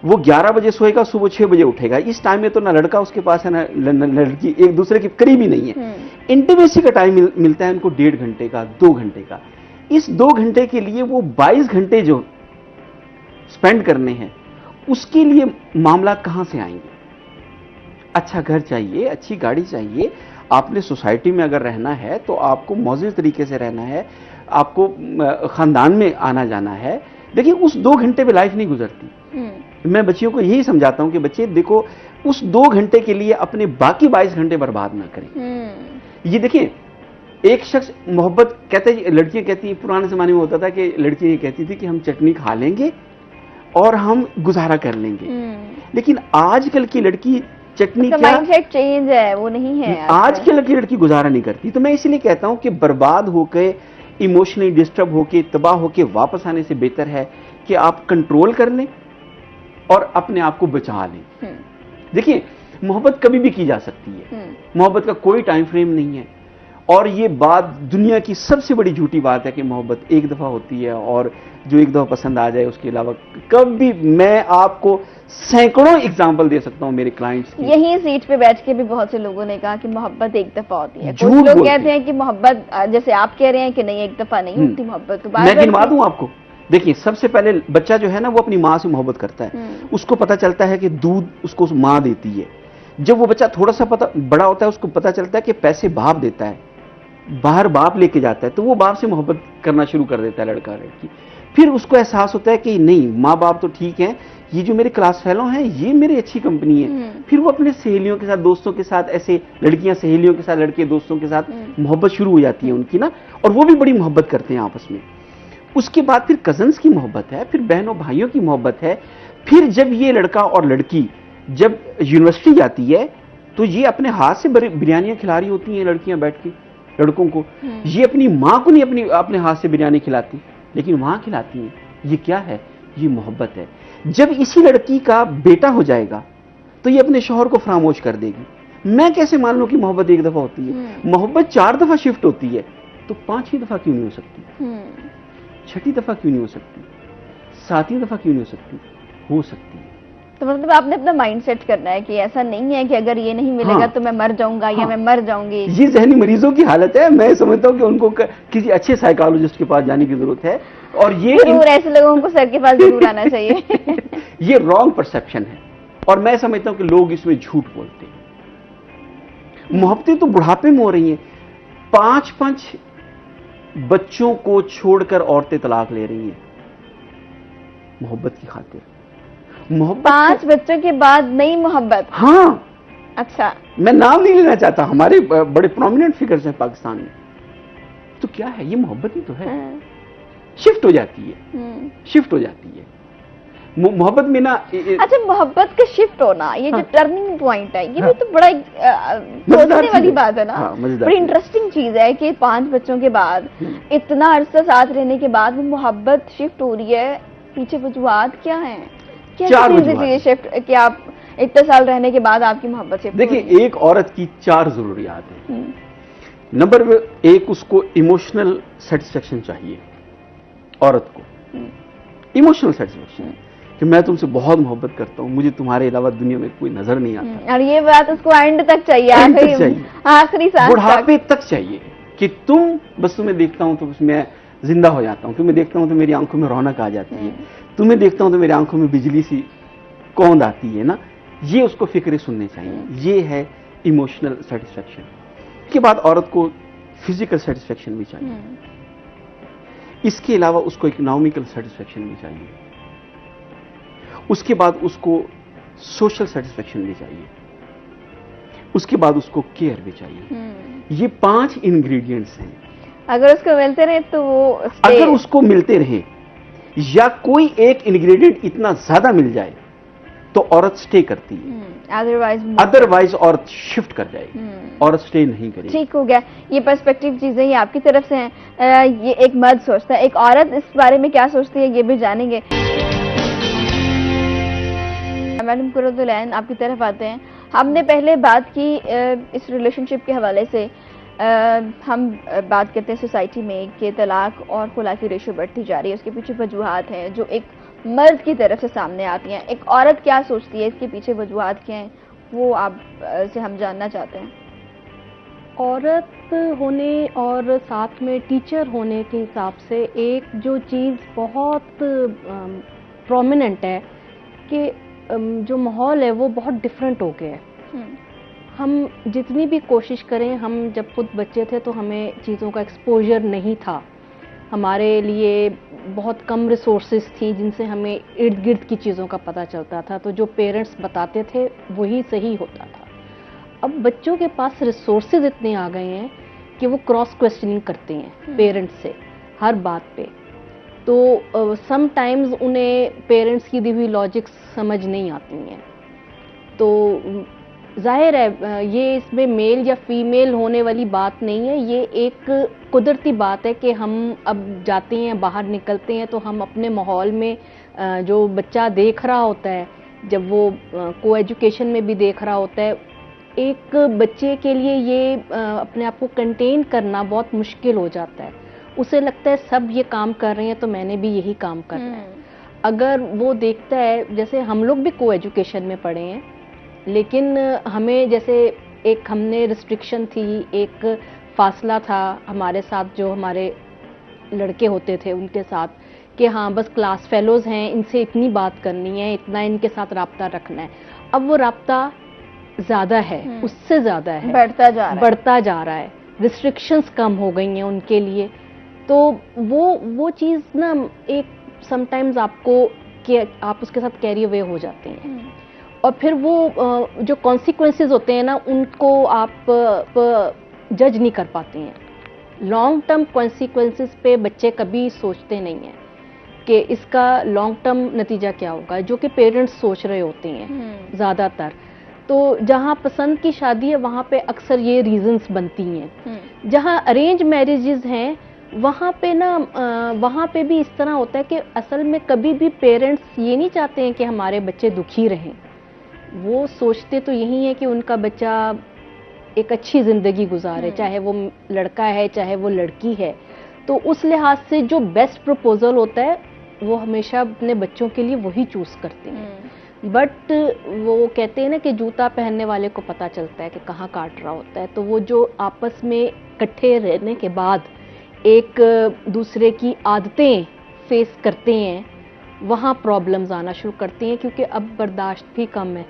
वो 11 बजे सोएगा, सुबह 6 बजे उठेगा। इस टाइम में तो ना लड़का उसके पास है ना लड़की, एक दूसरे के करीब ही नहीं है। इंटीमेसी का टाइम मिलता है उनको 1.5 घंटे का, 2 घंटे का। इस 2 घंटे के लिए वो 22 घंटे जो स्पेंड करने हैं, उसके लिए मामला कहां से आएंगे? अच्छा घर चाहिए, अच्छी गाड़ी चाहिए। आपने सोसाइटी में अगर रहना है तो आपको मौजूद तरीके से रहना है, आपको खानदान में आना जाना है। देखिए उस 2 घंटे पे लाइफ नहीं गुजरती। मैं बच्चियों को यही समझाता हूं कि बच्चे देखो उस 2 घंटे के लिए अपने बाकी 22 घंटे बर्बाद ना करें। ये देखिए एक शख्स मोहब्बत कहते हैं, लड़कियां कहती हैं, पुराने जमाने में होता था कि लड़कियां ये कहती थी कि हम चटनी खा लेंगे और हम गुजारा कर लेंगे। लेकिन आजकल की लड़की चटनी क्या, माइंडसेट चेंज है, वो नहीं है। आजकल की लड़की गुजारा नहीं करती। तो मैं इसलिए कहता हूं कि बर्बाद होकर, इमोशनली डिस्टर्ब होके, तबाह होके वापस आने से बेहतर है कि आप कंट्रोल कर लें और अपने आप को बचा लें। देखिए मोहब्बत कभी भी की जा सकती है, मोहब्बत का कोई टाइम फ्रेम नहीं है। और ये बात दुनिया की सबसे बड़ी झूठी बात है कि मोहब्बत एक दफा होती है और जो एक दफा पसंद आ जाए उसके अलावा कभी। मैं आपको सैकड़ों एग्जाम्पल दे सकता हूं मेरे क्लाइंट्स की। यही सीट पे बैठ के भी बहुत से लोगों ने कहा कि मोहब्बत एक दफा होती है। कुछ झूठ लोग बोलते कहते हैं कि मोहब्बत, जैसे आप कह रहे हैं कि नहीं एक दफा नहीं होती मोहब्बत। तो मैं गिनवा दूं आपको। देखिए सबसे पहले बच्चा जो है ना वो अपनी माँ से मोहब्बत करता है। उसको पता चलता है कि दूध उसको माँ देती है। जब वो बच्चा थोड़ा सा बड़ा होता है उसको पता चलता है कि पैसे बाप देता है, बाहर बाप लेके जाता है, तो वो बाप से मोहब्बत करना शुरू कर देता है लड़का लड़की। फिर उसको एहसास होता है कि नहीं माँ बाप तो ठीक हैं, ये जो मेरे क्लास फेलो हैं ये मेरी अच्छी कंपनी है। फिर वो अपने सहेलियों के साथ, दोस्तों के साथ, ऐसे लड़कियां सहेलियों के साथ, लड़के दोस्तों के साथ मोहब्बत शुरू हो जाती है उनकी ना, और वो भी बड़ी मोहब्बत करते हैं आपस में। उसके बाद फिर कजन्स की मोहब्बत है, फिर बहनों भाइयों की मोहब्बत है। फिर जब ये लड़का और लड़की जब यूनिवर्सिटी जाती है तो ये अपने हाथ से बिरयानियां खिला रही होती हैं लड़कियां बैठ के लड़कों को। ये अपनी माँ को नहीं अपने हाथ से बिरयानी खिलाती, लेकिन वहां खिलाती हैं। ये क्या है? ये मोहब्बत है। जब इसी लड़की का बेटा हो जाएगा तो ये अपने शौहर को फरामोश कर देगी। मैं कैसे मान लूं कि मोहब्बत एक दफा होती है? मोहब्बत 4 दफा शिफ्ट होती है, तो 5वीं दफा क्यों नहीं हो सकती? 6ठी दफा क्यों नहीं हो सकती? 7वीं दफा क्यों नहीं हो सकती? हो सकती है। तो मतलब आपने अपना माइंड सेट करना है कि ऐसा नहीं है कि अगर ये नहीं मिलेगा हाँ, तो मैं मर जाऊंगा या मैं मर जाऊंगी। ये जहनी मरीजों की हालत है। मैं समझता हूं कि उनको किसी अच्छे साइकोलॉजिस्ट के पास जाने की जरूरत है। और ये जरूर ऐसे लोगों को सर के पास जरूर आना चाहिए। ये रॉन्ग परसेप्शन है, और मैं समझता हूं कि लोग इसमें झूठ बोलते हैं। मोहब्बतें तो बुढ़ापे में हो रही हैं। 5-5 बच्चों को छोड़कर औरतें तलाक ले रही हैं मोहब्बत की खातिर। मोहब्बत 5 बच्चों के बाद नई मोहब्बत। हाँ, अच्छा, मैं नाम नहीं लेना चाहता, हमारे बड़े प्रोमिनेंट फिगर्स हैं पाकिस्तान में। तो क्या है? ये मोहब्बत ही तो है। शिफ्ट हो जाती है, शिफ्ट हो जाती है मोहब्बत में ना। अच्छा, मोहब्बत का शिफ्ट होना, ये जो टर्निंग पॉइंट है, ये हाँ, भी तो बड़ा सोचने वाली बात है ना। हाँ, मजेदार बड़ी इंटरेस्टिंग चीज है कि 5 बच्चों के बाद इतना अरसा साथ रहने के बाद वो मोहब्बत शिफ्ट हो रही है। पीछे वजूहात क्या है? क्या 4 चीज़ वजूहात ये शिफ्ट कि आप इतने साल रहने के बाद आपकी मोहब्बत शिफ्ट? देखिए, एक औरत की 4 जरूरियात हैं। नंबर 1, उसको इमोशनल सेटिस्फेक्शन चाहिए। औरत को इमोशनल सेटिस्फेक्शन, कि मैं तुमसे बहुत मोहब्बत करता हूं, मुझे तुम्हारे अलावा दुनिया में कोई नजर नहीं आता। और ये बात उसको एंड तक चाहिए, एंड तक चाहिए, आखिरी सांस तक, बुढ़ापे तक चाहिए कि तुम्हें देखता हूं तो मैं जिंदा हो जाता हूं, तुम्हें देखता हूं तो मेरी आंखों में रौनक आ जाती है, तुम्हें देखता हूं तो मेरी आंखों में बिजली सी कौंध आती है ना। ये उसको फिक्रे सुनने चाहिए। ये है इमोशनल सेटिस्फेक्शन। इसके बाद औरत को फिजिकल सेटिस्फेक्शन भी चाहिए। इसके अलावा उसको इकोनॉमिकल सेटिस्फेक्शन भी चाहिए। उसके बाद उसको सोशल सेटिस्फेक्शन भी चाहिए। उसके बाद उसको केयर भी चाहिए। ये 5 इंग्रेडिएंट्स हैं। अगर उसको मिलते रहे तो वो अगर उसको मिलते रहे, या कोई एक इंग्रेडिएंट इतना ज्यादा मिल जाए, तो औरत स्टे करती है। अदरवाइज औरत शिफ्ट कर जाएगी, औरत स्टे नहीं करेगी। ठीक हो गया। ये पर्सपेक्टिव चीजें ये आपकी तरफ से हैं। ये एक मर्द सोचता है, एक औरत इस बारे में क्या सोचती है ये भी जानेंगे। मैडम कुर्रतुल-ऐन, आपकी तरफ आते हैं। हमने पहले बात की इस रिलेशनशिप के हवाले से। हम बात करते हैं सोसाइटी में कि तलाक और खुला की रेशो बढ़ती जा रही है। उसके पीछे वजूहात हैं जो एक मर्द की तरफ से सामने आती हैं। एक औरत क्या सोचती है, इसके पीछे वजूहात क्या हैं, वो आप से हम जानना चाहते हैं। औरत होने और साथ में टीचर होने के हिसाब से एक जो चीज़ बहुत प्रोमिनेंट है कि जो माहौल है वो बहुत डिफरेंट हो गया है। हम जितनी भी कोशिश करें, हम जब खुद बच्चे थे तो हमें चीज़ों का एक्सपोजर नहीं था। हमारे लिए बहुत कम रिसोर्सेज थी जिनसे हमें इर्द गिर्द की चीज़ों का पता चलता था। तो जो पेरेंट्स बताते थे वही सही होता था। अब बच्चों के पास रिसोर्सेज इतने आ गए हैं कि वो क्रॉस क्वेश्चनिंग करते हैं पेरेंट्स से हर बात पे। तो समटाइम्स उन्हें पेरेंट्स की दी हुई लॉजिक समझ नहीं आती हैं। तो जाहिर है ये इसमें मेल या फीमेल होने वाली बात नहीं है। ये एक कुदरती बात है कि हम अब जाते हैं, बाहर निकलते हैं तो हम अपने माहौल में जो बच्चा देख रहा होता है, जब वो को एजुकेशन में भी देख रहा होता है, एक बच्चे के लिए ये अपने आप को कंटेन करना बहुत मुश्किल हो जाता है। उसे लगता है सब ये काम कर रहे हैं तो मैंने भी यही काम करना है। अगर वो देखता है, जैसे हम लोग भी को एजुकेशन में पढ़े हैं, लेकिन हमें जैसे एक हमने रिस्ट्रिक्शन थी, एक फासला था हमारे साथ, जो हमारे लड़के होते थे उनके साथ, कि हाँ बस क्लास फेलोज़ हैं, इनसे इतनी बात करनी है, इतना इनके साथ राब्ता रखना है। अब वो राब्ता ज़्यादा है, उससे ज़्यादा है, बढ़ता जा रहा है। रिस्ट्रिक्शंस कम हो गई हैं उनके लिए। तो वो चीज़ ना एक समटाइम्स आपको कि आप उसके साथ कैरी अवे हो जाते हैं, और फिर वो जो कॉन्सिक्वेंसेस होते हैं ना, उनको आप जज नहीं कर पाते हैं। लॉन्ग टर्म कॉन्सिक्वेंसेस पे बच्चे कभी सोचते नहीं हैं कि इसका लॉन्ग टर्म नतीजा क्या होगा, जो कि पेरेंट्स सोच रहे होते हैं ज़्यादातर। तो जहाँ पसंद की शादी है वहाँ पे अक्सर ये रीजंस बनती हैं। जहाँ अरेंज मैरिजेस हैं वहाँ पे ना वहाँ पे भी इस तरह होता है कि असल में कभी भी पेरेंट्स ये नहीं चाहते हैं कि हमारे बच्चे दुखी रहें। वो सोचते तो यही है कि उनका बच्चा एक अच्छी ज़िंदगी गुजारे, चाहे वो लड़का है चाहे वो लड़की है। तो उस लिहाज से जो बेस्ट प्रपोजल होता है वो हमेशा अपने बच्चों के लिए वही चूज़ करते हैं। बट वो कहते हैं ना कि जूता पहनने वाले को पता चलता है कि कहाँ काट रहा होता है। तो वो जो आपस में इकट्ठे रहने के बाद एक दूसरे की आदतें फेस करते हैं, वहाँ प्रॉब्लम्स आना शुरू करती हैं, क्योंकि अब बर्दाश्त भी कम है।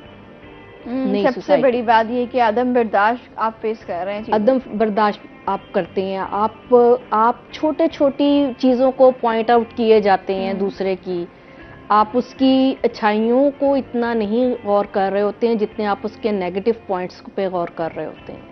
सबसे बड़ी बात ये कि अदम बर्दाश्त आप फेस कर रहे हैं। अदम बर्दाश्त आप करते हैं, आप छोटे छोटी चीज़ों को पॉइंट आउट किए जाते हैं दूसरे की, आप उसकी अच्छाइयों को इतना नहीं गौर कर रहे होते हैं जितने आप उसके नेगेटिव पॉइंट्स पे गौर कर रहे होते हैं।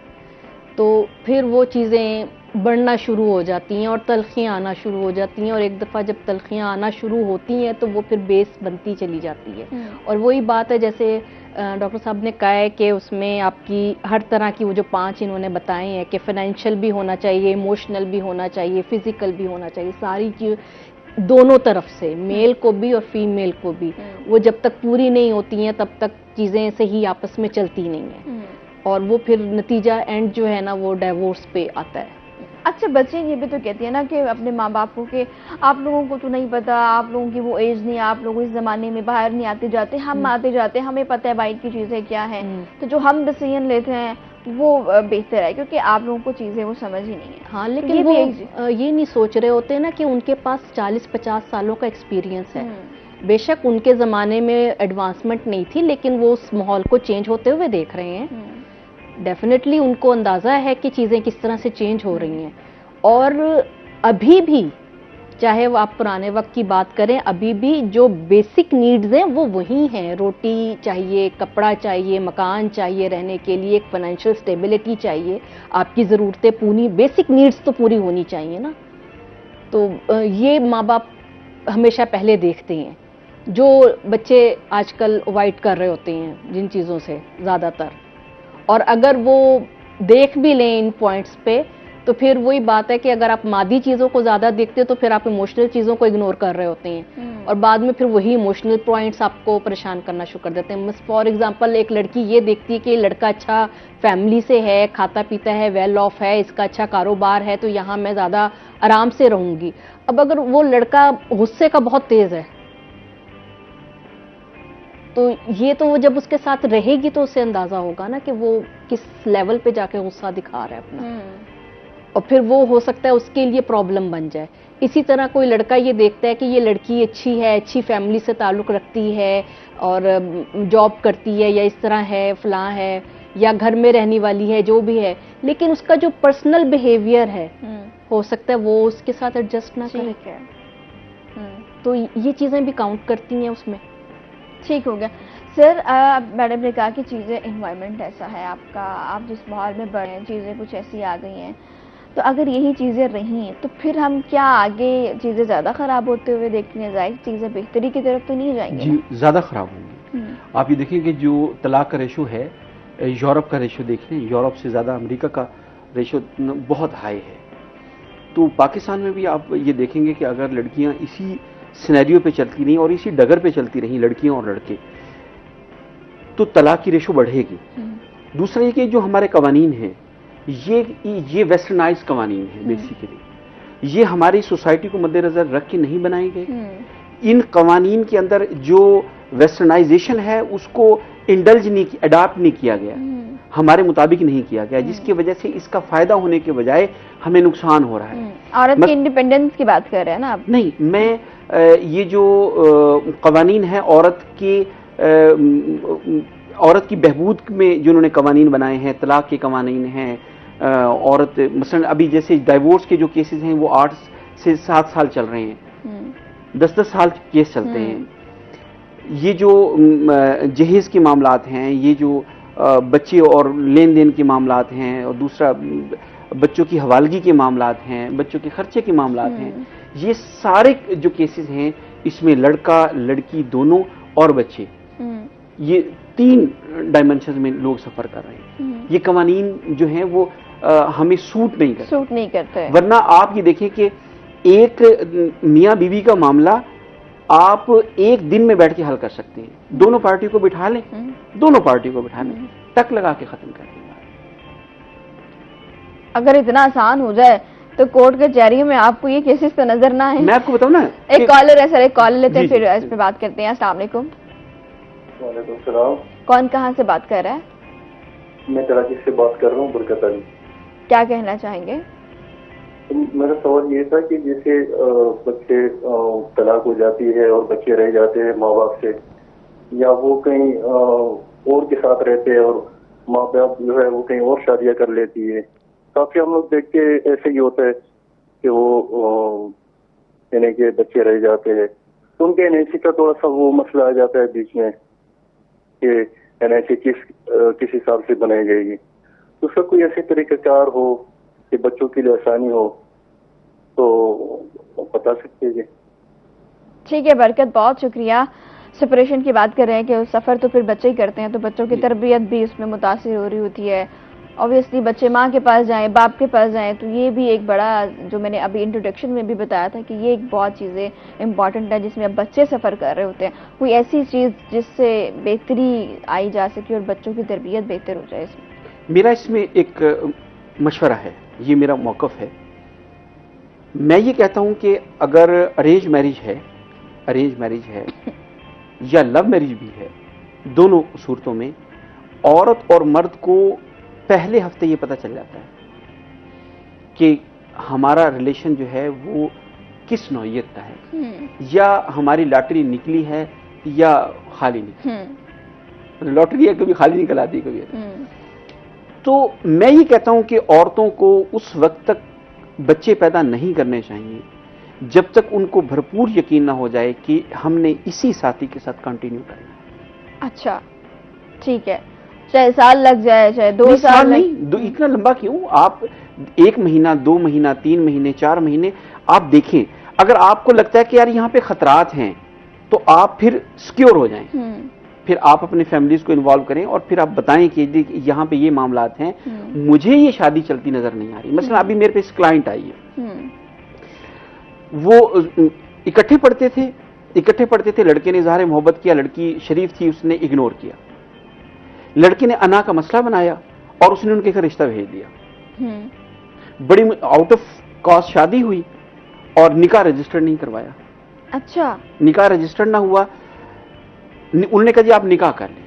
तो फिर वो चीज़ें बढ़ना शुरू हो जाती हैं और तलखियाँ आना शुरू हो जाती हैं, और एक दफ़ा जब तलखियाँ आना शुरू होती हैं तो वो फिर बेस बनती चली जाती है। और वही बात है जैसे डॉक्टर साहब ने कहा है कि उसमें आपकी हर तरह की वो जो 5 इन्होंने बताए हैं कि फाइनेंशियल भी होना चाहिए, इमोशनल भी होना चाहिए, फिजिकल भी होना चाहिए, सारी चीज़ दोनों तरफ से, मेल को भी और फीमेल को भी, वो जब तक पूरी नहीं होती हैं तब तक चीज़ें सही आपस में चलती नहीं हैं, और वो फिर नतीजा एंड जो है ना वो डिवोर्स पे आता है। अच्छा, बच्चे ये भी तो कहती है ना कि अपने माँ बाप को कि आप लोगों को तो नहीं पता, आप लोगों की वो एज नहीं, आप लोग इस ज़माने में बाहर नहीं आते जाते, हम आते जाते, हमें पता है बाइक की चीज़ें क्या हैं, तो जो हम डिसीजन लेते हैं वो बेहतर है, क्योंकि आप लोगों को चीज़ें वो समझ ही नहीं है। हाँ, लेकिन वो ये नहीं सोच रहे होते ना कि उनके पास 40-50 सालों का एक्सपीरियंस है। बेशक उनके ज़माने में एडवांसमेंट नहीं थी, लेकिन वो उस माहौल को चेंज होते हुए देख रहे हैं। डेफिनेटली उनको अंदाज़ा है कि चीज़ें किस तरह से चेंज हो रही हैं, और अभी भी चाहे वो आप पुराने वक्त की बात करें, अभी भी जो बेसिक नीड्स हैं वो वही हैं। रोटी चाहिए, कपड़ा चाहिए, मकान चाहिए रहने के लिए, एक फाइनेंशियल स्टेबिलिटी चाहिए, आपकी ज़रूरतें पूरी, बेसिक नीड्स तो पूरी होनी चाहिए ना। तो ये माँ बाप हमेशा पहले देखते हैं। जो बच्चे आजकल अवॉइड कर रहे होते हैं जिन चीज़ों से ज़्यादातर, और अगर वो देख भी लें इन पॉइंट्स पे, तो फिर वही बात है कि अगर आप मादी चीज़ों को ज़्यादा देखते हो तो फिर आप इमोशनल चीज़ों को इग्नोर कर रहे होते हैं, और बाद में फिर वही इमोशनल पॉइंट्स आपको परेशान करना शुरू कर देते हैं। फॉर एग्जांपल, एक लड़की ये देखती है कि लड़का अच्छा फैमिली से है, खाता पीता है, वेल ऑफ है, इसका अच्छा कारोबार है, तो यहाँ मैं ज़्यादा आराम से रहूँगी। अब अगर वो लड़का गुस्से का बहुत तेज़ है, तो ये तो वो जब उसके साथ रहेगी तो उससे अंदाज़ा होगा ना कि वो किस लेवल पे जाके गुस्सा दिखा रहा है अपना, और फिर वो हो सकता है उसके लिए प्रॉब्लम बन जाए। इसी तरह कोई लड़का ये देखता है कि ये लड़की अच्छी है, अच्छी फैमिली से ताल्लुक़ रखती है और जॉब करती है, या इस तरह है, फलां है, या घर में रहने वाली है, जो भी है, लेकिन उसका जो पर्सनल बिहेवियर है हो सकता है वो उसके साथ एडजस्ट ना करे। तो ये चीज़ें भी काउंट करती हैं उसमें। ठीक हो गया सर। मैडम ने कहा कि चीज़ें, इन्वायरमेंट ऐसा है आपका, आप जिस माहौल में बढ़े हैं, चीज़ें कुछ ऐसी आ गई हैं, तो अगर यही चीज़ें रही तो फिर हम क्या आगे चीज़ें ज़्यादा ख़राब होते हुए देखने जाए, चीज़ें बेहतरी की तरफ तो नहीं जाएंगी? जी, ज़्यादा ख़राब होंगी। आप ये देखेंगे जो तलाक का रेशो है, यूरोप का रेशो देख लें, यूरोप से ज़्यादा अमेरिका का रेशो बहुत हाई है। तो पाकिस्तान में भी आप ये देखेंगे कि अगर लड़कियाँ इसी सिनेरियो पे चलती रहीं और इसी डगर पे चलती रहीं, लड़कियाँ और लड़के, तो तलाक की रेशो बढ़ेगी। दूसरा ये कि जो हमारे कवानीन हैं, ये वेस्टर्नाइज कवानीन है बेसिकली, ये हमारी सोसाइटी को मद्देनजर रख के नहीं बनाए गए। इन कवानीन के अंदर जो वेस्टर्नाइजेशन है उसको इंडल्ज नहीं, अडॉप्ट नहीं किया गया, हमारे मुताबिक नहीं किया गया, जिसकी वजह से इसका फायदा होने के बजाय हमें नुकसान हो रहा है। औरत की इंडिपेंडेंस की बात कर रहे हैं ना आप? नहीं, मैं ये जो कवानीन है औरत की बहबूद में जो उन्होंने कवानीन बनाए हैं, तलाक के कवानीन हैं, औरत मसलन अभी जैसे डाइवोर्स के जो केसेस हैं वो 8 से 7 साल चल रहे हैं, 10-10 साल केस चलते हैं। ये जो जहेज के मामलात हैं, ये जो बच्चे और लेन देन के मामलात हैं, और दूसरा बच्चों की हवालगी के मामलात हैं, बच्चों के खर्चे के मामलात हैं, ये सारे जो केसेस हैं इसमें लड़का लड़की दोनों और बच्चे ये 3 डायमेंशन में लोग सफर कर रहे हैं। ये कवानीन जो हैं वो हमें सूट नहीं करते। वरना आप ये देखें कि एक मियाँ बीवी का मामला आप एक दिन में बैठ के हल कर सकते हैं। दोनों पार्टियों को बिठा लें, टक लगा के खत्म कर दें। अगर इतना आसान हो जाए तो कोर्ट कचहरी में आपको ये केसेस तो नजर ना आए। मैं आपको बताऊं ना, एक कॉलर है सर, एक कॉलर लेते हैं, फिर इस पे बात करते हैं। अस्सलाम वालेकुम। वालेकुम सलाम। कौन कहाँ से बात कर रहा है? मैं कराची से बात कर रहा हूँ, बरकत अली। क्या कहना चाहेंगे? मेरा सवाल ये था कि जैसे बच्चे तलाक हो जाती है और बच्चे रह जाते हैं माँ बाप से, या वो कहीं और के साथ रहते हैं और माँ बाप जो है वो कहीं और शादियां कर लेती है। काफी हम लोग देख के ऐसे ही होता है कि वो यानी कि बच्चे रह जाते हैं, तो उनके एनआईसी का थोड़ा सा वो मसला आ जाता है बीच में कि एनआईसी किस हिसाब से बनाई जाएगी। तो उसका कोई ऐसे तरीकाकार हो कि बच्चों के लिए आसानी हो तो बता सकते हैं। ठीक है बरकत, बहुत शुक्रिया। सेपरेशन की बात कर रहे हैं कि सफ़र तो फिर बच्चे ही करते हैं, तो बच्चों की तरबियत भी उसमें मुतासिर हो रही होती है। ऑब्वियसली बच्चे माँ के पास जाएं, बाप के पास जाएं, तो ये भी एक बड़ा, जो मैंने अभी इंट्रोडक्शन में भी बताया था कि ये एक बहुत चीज़ें इंपॉर्टेंट है जिसमें अब बच्चे सफ़र कर रहे होते हैं। कोई ऐसी चीज़ जिससे बेहतरी आई जा सके और बच्चों की तरबियत बेहतर हो जाए। इसमें मेरा इसमें एक मशवरा है, ये मेरा मौक़िफ़ है। मैं ये कहता हूँ कि अगर अरेंज मैरिज है या लव मैरिज भी है, दोनों सूरतों में औरत और मर्द को पहले हफ्ते ये पता चल जाता है कि हमारा रिलेशन जो है वो किस नौइयत का है, या हमारी लॉटरी निकली है या खाली निकली। लॉटरी है, कभी खाली निकल आती है, कभी। तो मैं ये कहता हूं कि औरतों को उस वक्त तक बच्चे पैदा नहीं करने चाहिए जब तक उनको भरपूर यकीन ना हो जाए कि हमने इसी साथी के साथ कंटिन्यू करना है। अच्छा, ठीक है, चाहे साल लग जाए, चाहे 2 साल नहीं, इतना लंबा क्यों? आप 1 महीना, 2 महीना, 3 महीने, 4 महीने आप देखें। अगर आपको लगता है कि यार यहाँ पे खतरात हैं, तो आप फिर सिक्योर हो जाएं। फिर आप अपने फैमिलीज को इन्वॉल्व करें और फिर आप बताएं कि यहाँ पे ये मामलात हैं, मुझे ये शादी चलती नजर नहीं आ रही। मसलन अभी मेरे पास क्लाइंट आई है, वो इकट्ठे पढ़ते थे, लड़के ने इजहार मोहब्बत किया, लड़की शरीफ थी, उसने इग्नोर किया। लड़के ने अना का मसला बनाया और उसने उनके घर रिश्ता भेज दिया। बड़ी आउट ऑफ कॉस्ट शादी हुई और निकाह रजिस्टर नहीं करवाया। अच्छा, निकाह रजिस्टर ना हुआ, उन्होंने कहा जी आप निकाह कर लें।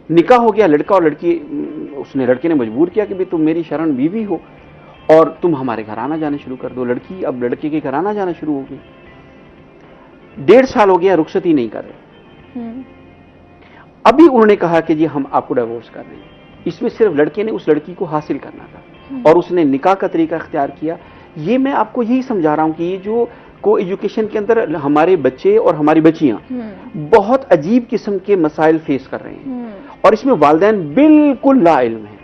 निकाह हो गया, लड़का और लड़की, उसने लड़के ने मजबूर किया कि भाई तुम मेरी शरण बीवी हो और तुम हमारे घर आना जाना शुरू कर दो। लड़की अब लड़के के घर आना जाना शुरू हो गई। 1.5 साल हो गया, रुखसत ही नहीं कर रहे। अभी उन्होंने कहा कि जी हम आपको डिवोर्स कर रहे हैं। इसमें सिर्फ लड़के ने उस लड़की को हासिल करना था और उसने निकाह का तरीका इख्तियार किया। ये मैं आपको यही समझा रहा हूं कि ये जो को एजुकेशन के अंदर हमारे बच्चे और हमारी बच्चियां बहुत अजीब किस्म के मसाइल फेस कर रहे हैं और इसमें वालिदैन बिल्कुल लाइल्म है,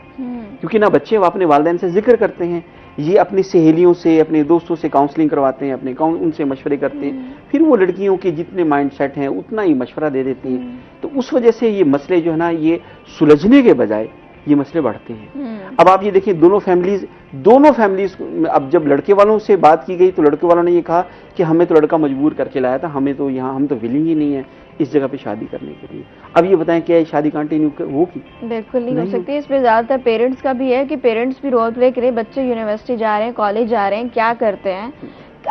क्योंकि ना बच्चे अपने वालिदैन से जिक्र करते हैं, ये अपनी सहेलियों से, अपने दोस्तों से काउंसलिंग करवाते हैं, अपने उनसे मशवरे करते हैं, फिर वो लड़कियों के जितने माइंड सेट हैं उतना ही मशवरा दे देती हैं। तो उस वजह से ये मसले जो है ना, ये सुलझने के बजाय ये मसले बढ़ते हैं। अब आप ये देखिए, दोनों फैमिलीज अब जब लड़के वालों से बात की गई तो लड़के वालों ने ये कहा कि हमें तो लड़का मजबूर करके लाया था, हमें तो यहाँ, हम तो विलिंग ही नहीं है इस जगह पे शादी करने के लिए। अब ये बताएं क्या शादी कंटिन्यू होगी? बिल्कुल नहीं हो सकती। इसमें ज्यादातर पेरेंट्स का भी है कि पेरेंट्स भी रोल प्ले करें। बच्चे यूनिवर्सिटी जा रहे हैं, कॉलेज जा रहे हैं, क्या करते हैं,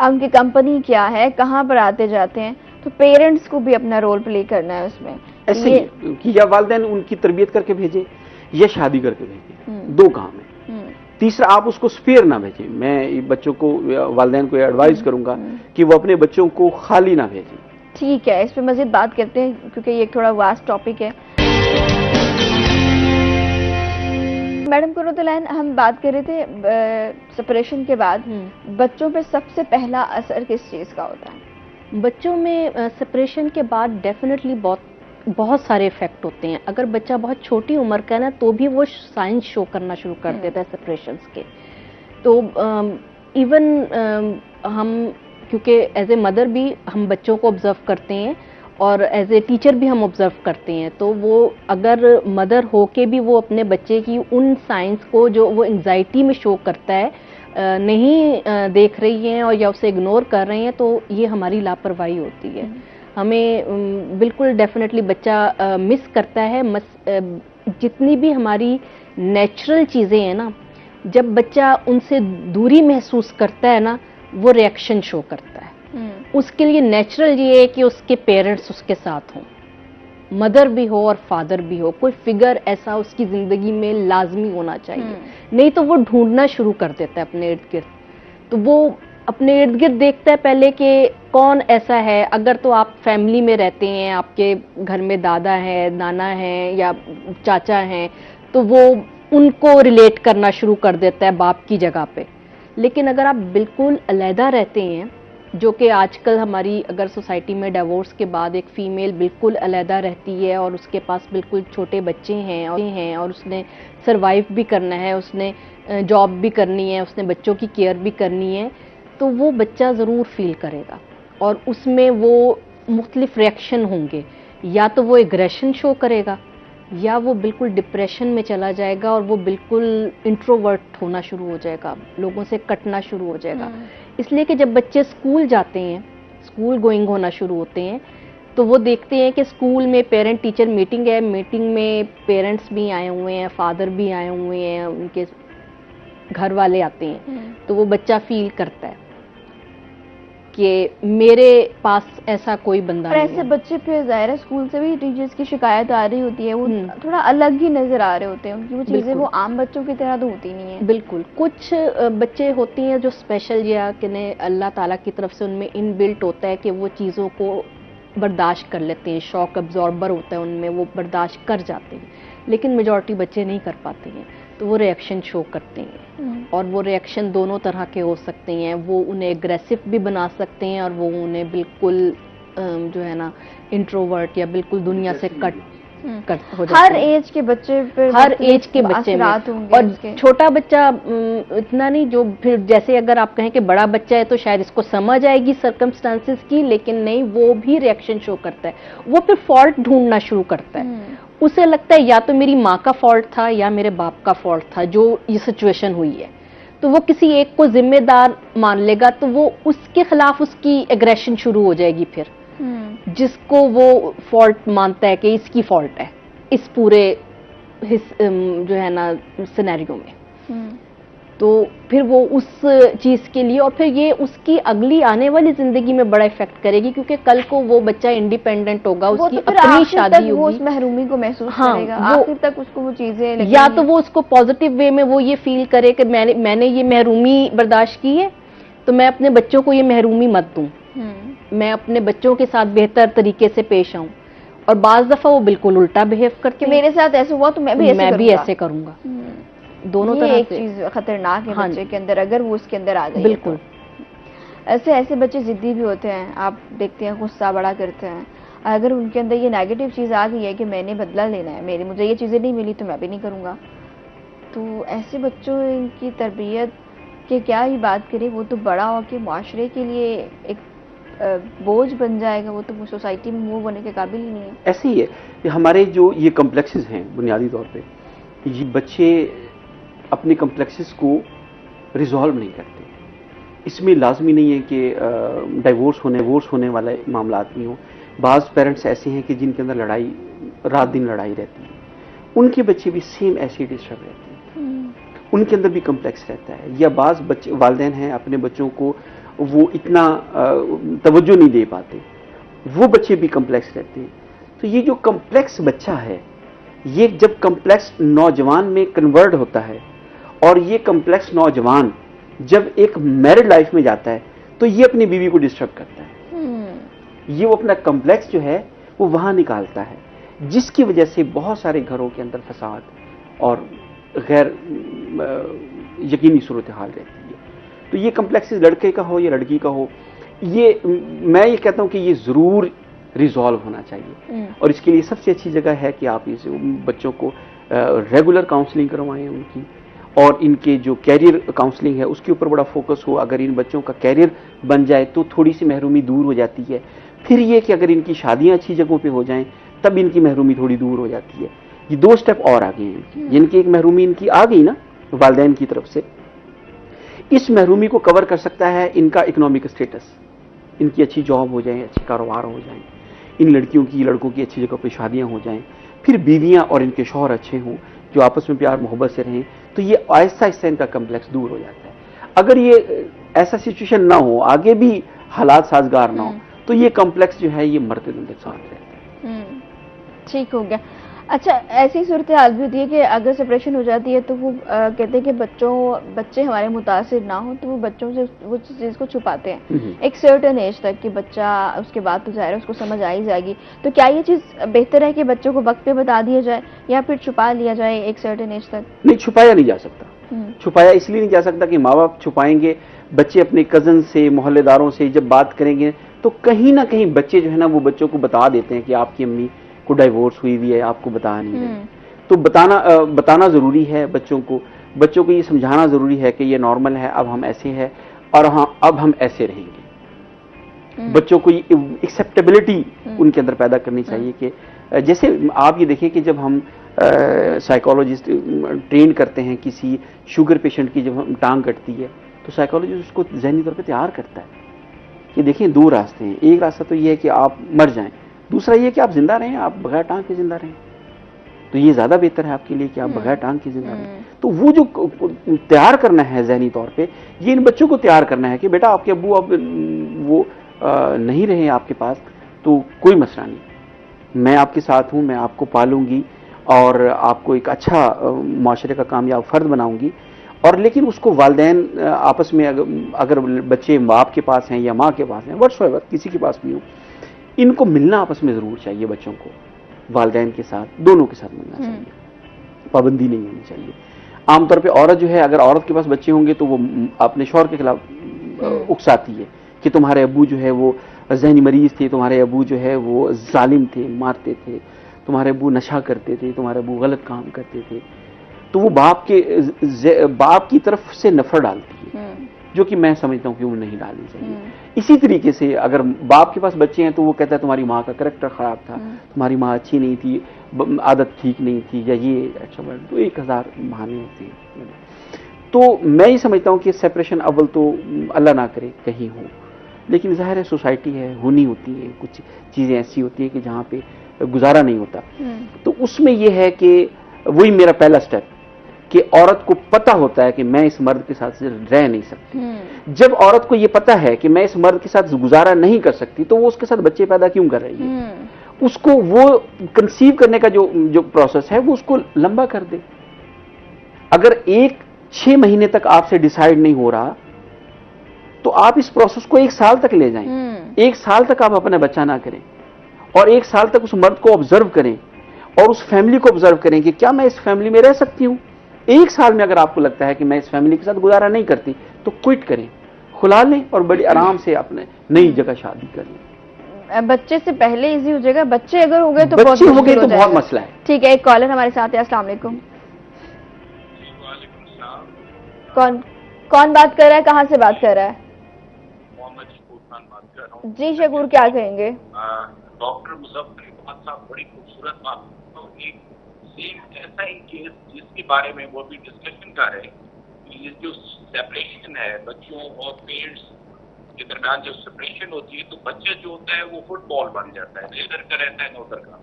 उनकी कंपनी क्या है, कहाँ पर आते जाते हैं, तो पेरेंट्स को भी अपना रोल प्ले करना है उसमें। ऐसे कि या वालिदैन उनकी तरबियत करके भेजे या शादी करके भेजे, 2 काम है। तीसरा, आप उसको स्पेयर ना भेजें। मैं बच्चों को, वालिदैन को एडवाइस करूंगा कि वो अपने बच्चों को खाली ना भेजें। ठीक है, इस पे मजीद बात करते हैं क्योंकि ये एक थोड़ा वास्ट टॉपिक है। मैडम कुर्रतुल-ऐन, हम बात कर रहे थे सेपरेशन के बाद बच्चों पे सबसे पहला असर किस चीज़ का होता है? बच्चों में सेपरेशन के बाद डेफिनेटली बहुत सारे इफेक्ट होते हैं। अगर बच्चा बहुत छोटी उम्र का है ना, तो भी वो साइंस शो करना शुरू कर देता है सेपरेशंस के। तो इवन हम, क्योंकि एज ए मदर भी हम बच्चों को ऑब्जर्व करते हैं और एज ए टीचर भी हम ऑब्जर्व करते हैं, तो वो अगर मदर हो के भी वो अपने बच्चे की उन साइंस को जो वो एंजाइटी में शो करता है नहीं देख रही हैं और या उसे इग्नोर कर रहे हैं, तो ये हमारी लापरवाही होती है। हमें बिल्कुल डेफिनेटली बच्चा मिस करता है। जितनी भी हमारी नेचुरल चीज़ें हैं ना, जब बच्चा उनसे दूरी महसूस करता है ना, वो रिएक्शन शो करता है। उसके लिए नेचुरल ये है कि उसके पेरेंट्स उसके साथ हों, मदर भी हो और फादर भी हो, कोई फिगर ऐसा उसकी ज़िंदगी में लाजमी होना चाहिए। नहीं तो वो ढूंढना शुरू कर देता है अपने इर्द गिर्द। तो वो अपने इर्द गिर्द देखता है पहले कि कौन ऐसा है। अगर तो आप फैमिली में रहते हैं, आपके घर में दादा है, नाना है या चाचा हैं, तो वो उनको रिलेट करना शुरू कर देता है बाप की जगह पे। लेकिन अगर आप बिल्कुल अलहदा रहते हैं, जो कि आजकल हमारी अगर सोसाइटी में डिवोर्स के बाद एक फ़ीमेल बिल्कुल अलहदा रहती है और उसके पास बिल्कुल छोटे बच्चे हैं और उसने सरवाइव भी करना है, उसने जॉब भी करनी है, उसने बच्चों की केयर भी करनी है, तो वो बच्चा ज़रूर फील करेगा और उसमें वो मुख्तलिफ रिएक्शन होंगे। या तो वो एग्रेशन शो करेगा या वो बिल्कुल डिप्रेशन में चला जाएगा और वो बिल्कुल इंट्रोवर्ट होना शुरू हो जाएगा, लोगों से कटना शुरू हो जाएगा। इसलिए कि जब बच्चे स्कूल जाते हैं, स्कूल गोइंग होना शुरू होते हैं, तो वो देखते हैं कि स्कूल में पेरेंट टीचर मीटिंग है, मीटिंग में पेरेंट्स भी आए हुए हैं, फादर भी आए हुए हैं, उनके घर वाले आते हैं, तो वो बच्चा फील करता है कि मेरे पास ऐसा कोई बंदा और नहीं ऐसे है। बच्चे फिर ज़ाहिर है स्कूल से भी टीचर्स की शिकायत आ रही होती है, वो थोड़ा अलग ही नजर आ रहे होते हैं, उनकी वो चीज़ें बिल्कुल। वो आम बच्चों की तरह तो होती नहीं है। बिल्कुल, कुछ बच्चे होते हैं जो स्पेशल या किन्हें अल्लाह ताला की तरफ से उनमें इनबिल्ट होता है कि वो चीज़ों को बर्दाश्त कर लेते हैं, शॉक अब्जॉर्बर होता है उनमें, वो बर्दाश्त कर जाते हैं। लेकिन मेजॉरिटी बच्चे नहीं कर पाते हैं, तो वो रिएक्शन शो करते हैं और वो रिएक्शन दोनों तरह के हो सकते हैं। वो उन्हें एग्रेसिव भी बना सकते हैं और वो उन्हें बिल्कुल जो है ना इंट्रोवर्ट या बिल्कुल दुनिया से कट हो जाते हर हैं। एज के बच्चे पर हर एज के बच्चे में, असरात होंगे और उसके। छोटा बच्चा इतना नहीं, जो फिर जैसे अगर आप कहें कि बड़ा बच्चा है तो शायद इसको समझ आएगी सर्कमस्टांसिस की, लेकिन नहीं, वो भी रिएक्शन शो करता है। वो फिर फॉल्ट ढूंढना शुरू करता है। उसे लगता है या तो मेरी माँ का फॉल्ट था या मेरे बाप का फॉल्ट था जो ये सिचुएशन हुई है, तो वो किसी एक को जिम्मेदार मान लेगा, तो वो उसके खिलाफ उसकी एग्रेशन शुरू हो जाएगी फिर, जिसको वो फॉल्ट मानता है कि इसकी फॉल्ट है इस पूरे जो है ना सिनेरियो में। तो फिर वो उस चीज़ के लिए, और फिर ये उसकी अगली आने वाली जिंदगी में बड़ा इफेक्ट करेगी, क्योंकि कल को वो बच्चा इंडिपेंडेंट होगा, वो उसकी तो फिर अपनी आखिर शादी तक वो उस होगी, महरूमी को महसूस हाँ, करेगा, वो- आखिर तक उसको वो चीजें लगेंगी। या तो वो उसको पॉजिटिव वे में वो ये फील करे कि मैंने ये महरूमी बर्दाश्त की है, तो मैं अपने बच्चों को ये महरूमी मत दूं, मैं अपने बच्चों के साथ बेहतर तरीके से पेश आऊं। और बाज दफा वो बिल्कुल उल्टा बिहेव करके, कि मेरे साथ ऐसा हुआ तो मैं भी ऐसे करूंगा। दोनों ये तरह एक से चीज खतरनाक है हाँ बच्चे के अंदर, अगर वो उसके अंदर आ जाए। बिल्कुल। ऐसे बच्चे जिद्दी भी होते हैं, आप देखते हैं गुस्सा बड़ा करते हैं। अगर उनके अंदर ये नेगेटिव चीज आ गई है कि मैंने बदला लेना है, मुझे ये चीजें नहीं मिली तो मैं भी नहीं करूंगा, तो ऐसे बच्चों की तरबियत की क्या ही बात करें। वो तो बड़ा होकर माशरे के लिए एक बोझ बन जाएगा, वो तो सोसाइटी में मूव होने के काबिल ही नहीं है। ऐसे ही है कि हमारे जो ये कम्प्लेक्सेस हैं बुनियादी तौर पे, ये बच्चे अपने कम्प्लेक्सेस को रिजॉल्व नहीं करते। इसमें लाजमी नहीं है कि डिवोर्स होने वाले मामला नहीं हो। बाज़ पेरेंट्स ऐसे हैं कि जिनके अंदर लड़ाई, रात दिन लड़ाई रहती है, उनके बच्चे भी सेम ऐसे डिस्टर्ब रहते हैं, उनके अंदर भी कम्प्लेक्स रहता है। या बाज़ बच्चे वालिदैन हैं अपने बच्चों को वो इतना तवज्जो नहीं दे पाते, वो बच्चे भी कम्प्लेक्स रहते हैं। तो ये जो कम्प्लेक्स बच्चा है, ये जब कम्प्लेक्स नौजवान में कन्वर्ट होता है, और ये कम्प्लेक्स नौजवान जब एक मैरिड लाइफ में जाता है, तो ये अपनी बीवी को डिस्टर्ब करता है। ये वो अपना कम्प्लेक्स जो है वो वहां निकालता है, जिसकी वजह से बहुत सारे घरों के अंदर फसाद और गैर यकीनी सूरत हाल रहती है। तो ये कम्प्लेक्स लड़के का हो या लड़की का हो, ये मैं ये कहता हूं कि ये जरूर रिजॉल्व होना चाहिए। और इसके लिए सबसे अच्छी जगह है कि आप इस बच्चों को रेगुलर काउंसलिंग करवाएं उनकी, और इनके जो कैरियर काउंसलिंग है उसके ऊपर बड़ा फोकस हो। अगर इन बच्चों का कैरियर बन जाए तो थोड़ी सी महरूमी दूर हो जाती है। फिर ये कि अगर इनकी शादियां अच्छी जगहों पे हो जाएं तब इनकी महरूमी थोड़ी दूर हो जाती है। ये 2 स्टेप और आगे हैं, जिनकी एक महरूमी इनकी आ गई ना वालिदैन की तरफ से, इस महरूमी को कवर कर सकता है इनका इकोनॉमिक स्टेटस, इनकी अच्छी जॉब हो जाए, अच्छे कारोबार हो जाए, इन लड़कियों की लड़कों की अच्छी जगह पर शादियां हो जाएं, फिर बीवियां और इनके शौहर अच्छे हों जो आपस में प्यार मोहब्बत से रहें, तो ये आहिस्ता आहिस्ता इनका कम्प्लेक्स दूर हो जाता है। अगर ये ऐसा सिचुएशन ना हो, आगे भी हालात साजगार ना हो, तो ये कम्प्लेक्स जो है ये मरते दम तक साथ रहता है। ठीक हो गया। अच्छा, ऐसी सूरत हाल भी होती है कि अगर सेपरेशन हो जाती है तो वो कहते हैं कि बच्चे हमारे मुतासिर ना हो, तो वो बच्चों से वो चीज़ को छुपाते हैं एक सर्टेन एज तक कि बच्चा उसके बाद तो ज़ाहिर है उसको समझ आ ही जाएगी। तो क्या ये चीज़ बेहतर है कि बच्चों को वक्त पे बता दिया जाए या फिर छुपा लिया जाए एक सर्टेन एज तक? नहीं, छुपाया नहीं जा सकता। छुपाया इसलिए नहीं जा सकता कि माँ बाप छुपाएंगे, बच्चे अपने कजन से, मोहल्लेदारों से जब बात करेंगे तो कहीं ना कहीं बच्चे जो है ना वो बच्चों को बता देते हैं कि आपकी अम्मी को डाइवोर्स हुई हुई है, आपको बता नहीं रही। तो बताना जरूरी है बच्चों को ये समझाना जरूरी है कि ये नॉर्मल है, अब हम ऐसे हैं और हाँ अब हम ऐसे रहेंगे। बच्चों को ये एक्सेप्टेबिलिटी उनके अंदर पैदा करनी चाहिए कि जैसे आप ये देखिए कि जब हम साइकोलॉजिस्ट ट्रेन करते हैं किसी शुगर पेशेंट की, जब हम टांग कटती है तो साइकोलॉजिस्ट उसको जहनी तौर पे तैयार करता है कि देखिए 2 रास्ते हैं, एक रास्ता तो ये है कि आप मर जाएं, दूसरा ये कि आप जिंदा रहें, आप बगैर टांग के जिंदा रहें, तो ये ज्यादा बेहतर है आपके लिए कि आप बगैर टांग के जिंदा रहें। तो वो जो तैयार करना है जहनी तौर पे, ये इन बच्चों को तैयार करना है कि बेटा आपके अब्बू अब वो नहीं रहे आपके पास तो कोई मसला नहीं, मैं आपके साथ हूं, मैं आपको पालूंगी और आपको एक अच्छा माशरे का कामयाब फर्द बनाऊंगी। और लेकिन उसको वालिदैन आपस में अगर बच्चे बाप के पास हैं या माँ के पास हैं, व्हाटसोएवर किसी के पास भी हो, इनको मिलना आपस में जरूर चाहिए बच्चों को, वालिदैन के साथ, दोनों के साथ मिलना चाहिए, पाबंदी नहीं होनी चाहिए। आमतौर पे औरत जो है, अगर औरत के पास बच्चे होंगे तो वो अपने शौहर के खिलाफ उकसाती है कि तुम्हारे अब्बू जो है वो जहनी मरीज थे, तुम्हारे अब्बू जो है वो जालिम थे, मारते थे, तुम्हारे अब्बू नशा करते थे, तुम्हारे अब्बू गलत काम करते थे। तो वो बाप की तरफ से नफरत डालती है, जो कि मैं समझता हूँ कि वो नहीं डालनी चाहिए। इसी तरीके से अगर बाप के पास बच्चे हैं तो वो कहता है तुम्हारी माँ का करैक्टर खराब था, तुम्हारी माँ अच्छी नहीं थी, आदत ठीक नहीं थी, या ये अच्छा बड़ा, तो 1000 बहाने होते हैं। तो मैं ये समझता हूँ कि सेपरेशन अव्वल तो अल्लाह ना करे कहीं हो, लेकिन जाहिर है सोसाइटी है, होनी होती है, कुछ चीज़ें ऐसी होती है कि जहाँ पे गुजारा नहीं होता। तो उसमें यह है कि वही मेरा पहला स्टेप कि औरत को पता होता है कि मैं इस मर्द के साथ रह नहीं सकती। जब औरत को यह पता है कि मैं इस मर्द के साथ गुजारा नहीं कर सकती तो वो उसके साथ बच्चे पैदा क्यों कर रही है? उसको वो कंसीव करने का जो प्रोसेस है वो उसको लंबा कर दे। अगर 6 महीने तक आपसे डिसाइड नहीं हो रहा तो आप इस प्रोसेस को 1 साल तक ले जाएं। 1 साल तक आप अपना बच्चा ना करें और 1 साल तक उस मर्द को ऑब्जर्व करें और उस फैमिली को ऑब्जर्व करें कि क्या मैं इस फैमिली में रह सकती हूं। 1 साल में अगर आपको लगता है कि मैं इस फैमिली के साथ गुजारा नहीं करती तो क्विट करें, खुला लें और बड़ी आराम से अपने नई जगह शादी कर लें। बच्चे से पहले इजी हो जाएगा, बच्चे अगर हो गए तो बहुत मसला है। ठीक है, एक कॉलर हमारे साथ है। अस्सलाम वालेकुम। कौन बात कर रहा है, कहाँ से बात कर रहा है? बात कर रहा हूँ। जी शकूर, क्या कहेंगे? डॉक्टर मुजफ्फर साहब बड़ी खूबसूरत बात, तो एक सेम ऐसा ही केस जिसके बारे में वो भी डिस्कशन कर रहे हैं कि ये जो सेपरेशन है बच्चों और पेरेंट्स के दरमियान, जब सेपरेशन होती है तो बच्चा जो होता है वो फुटबॉल बन जाता है, इधर का रहता है ना उधर का।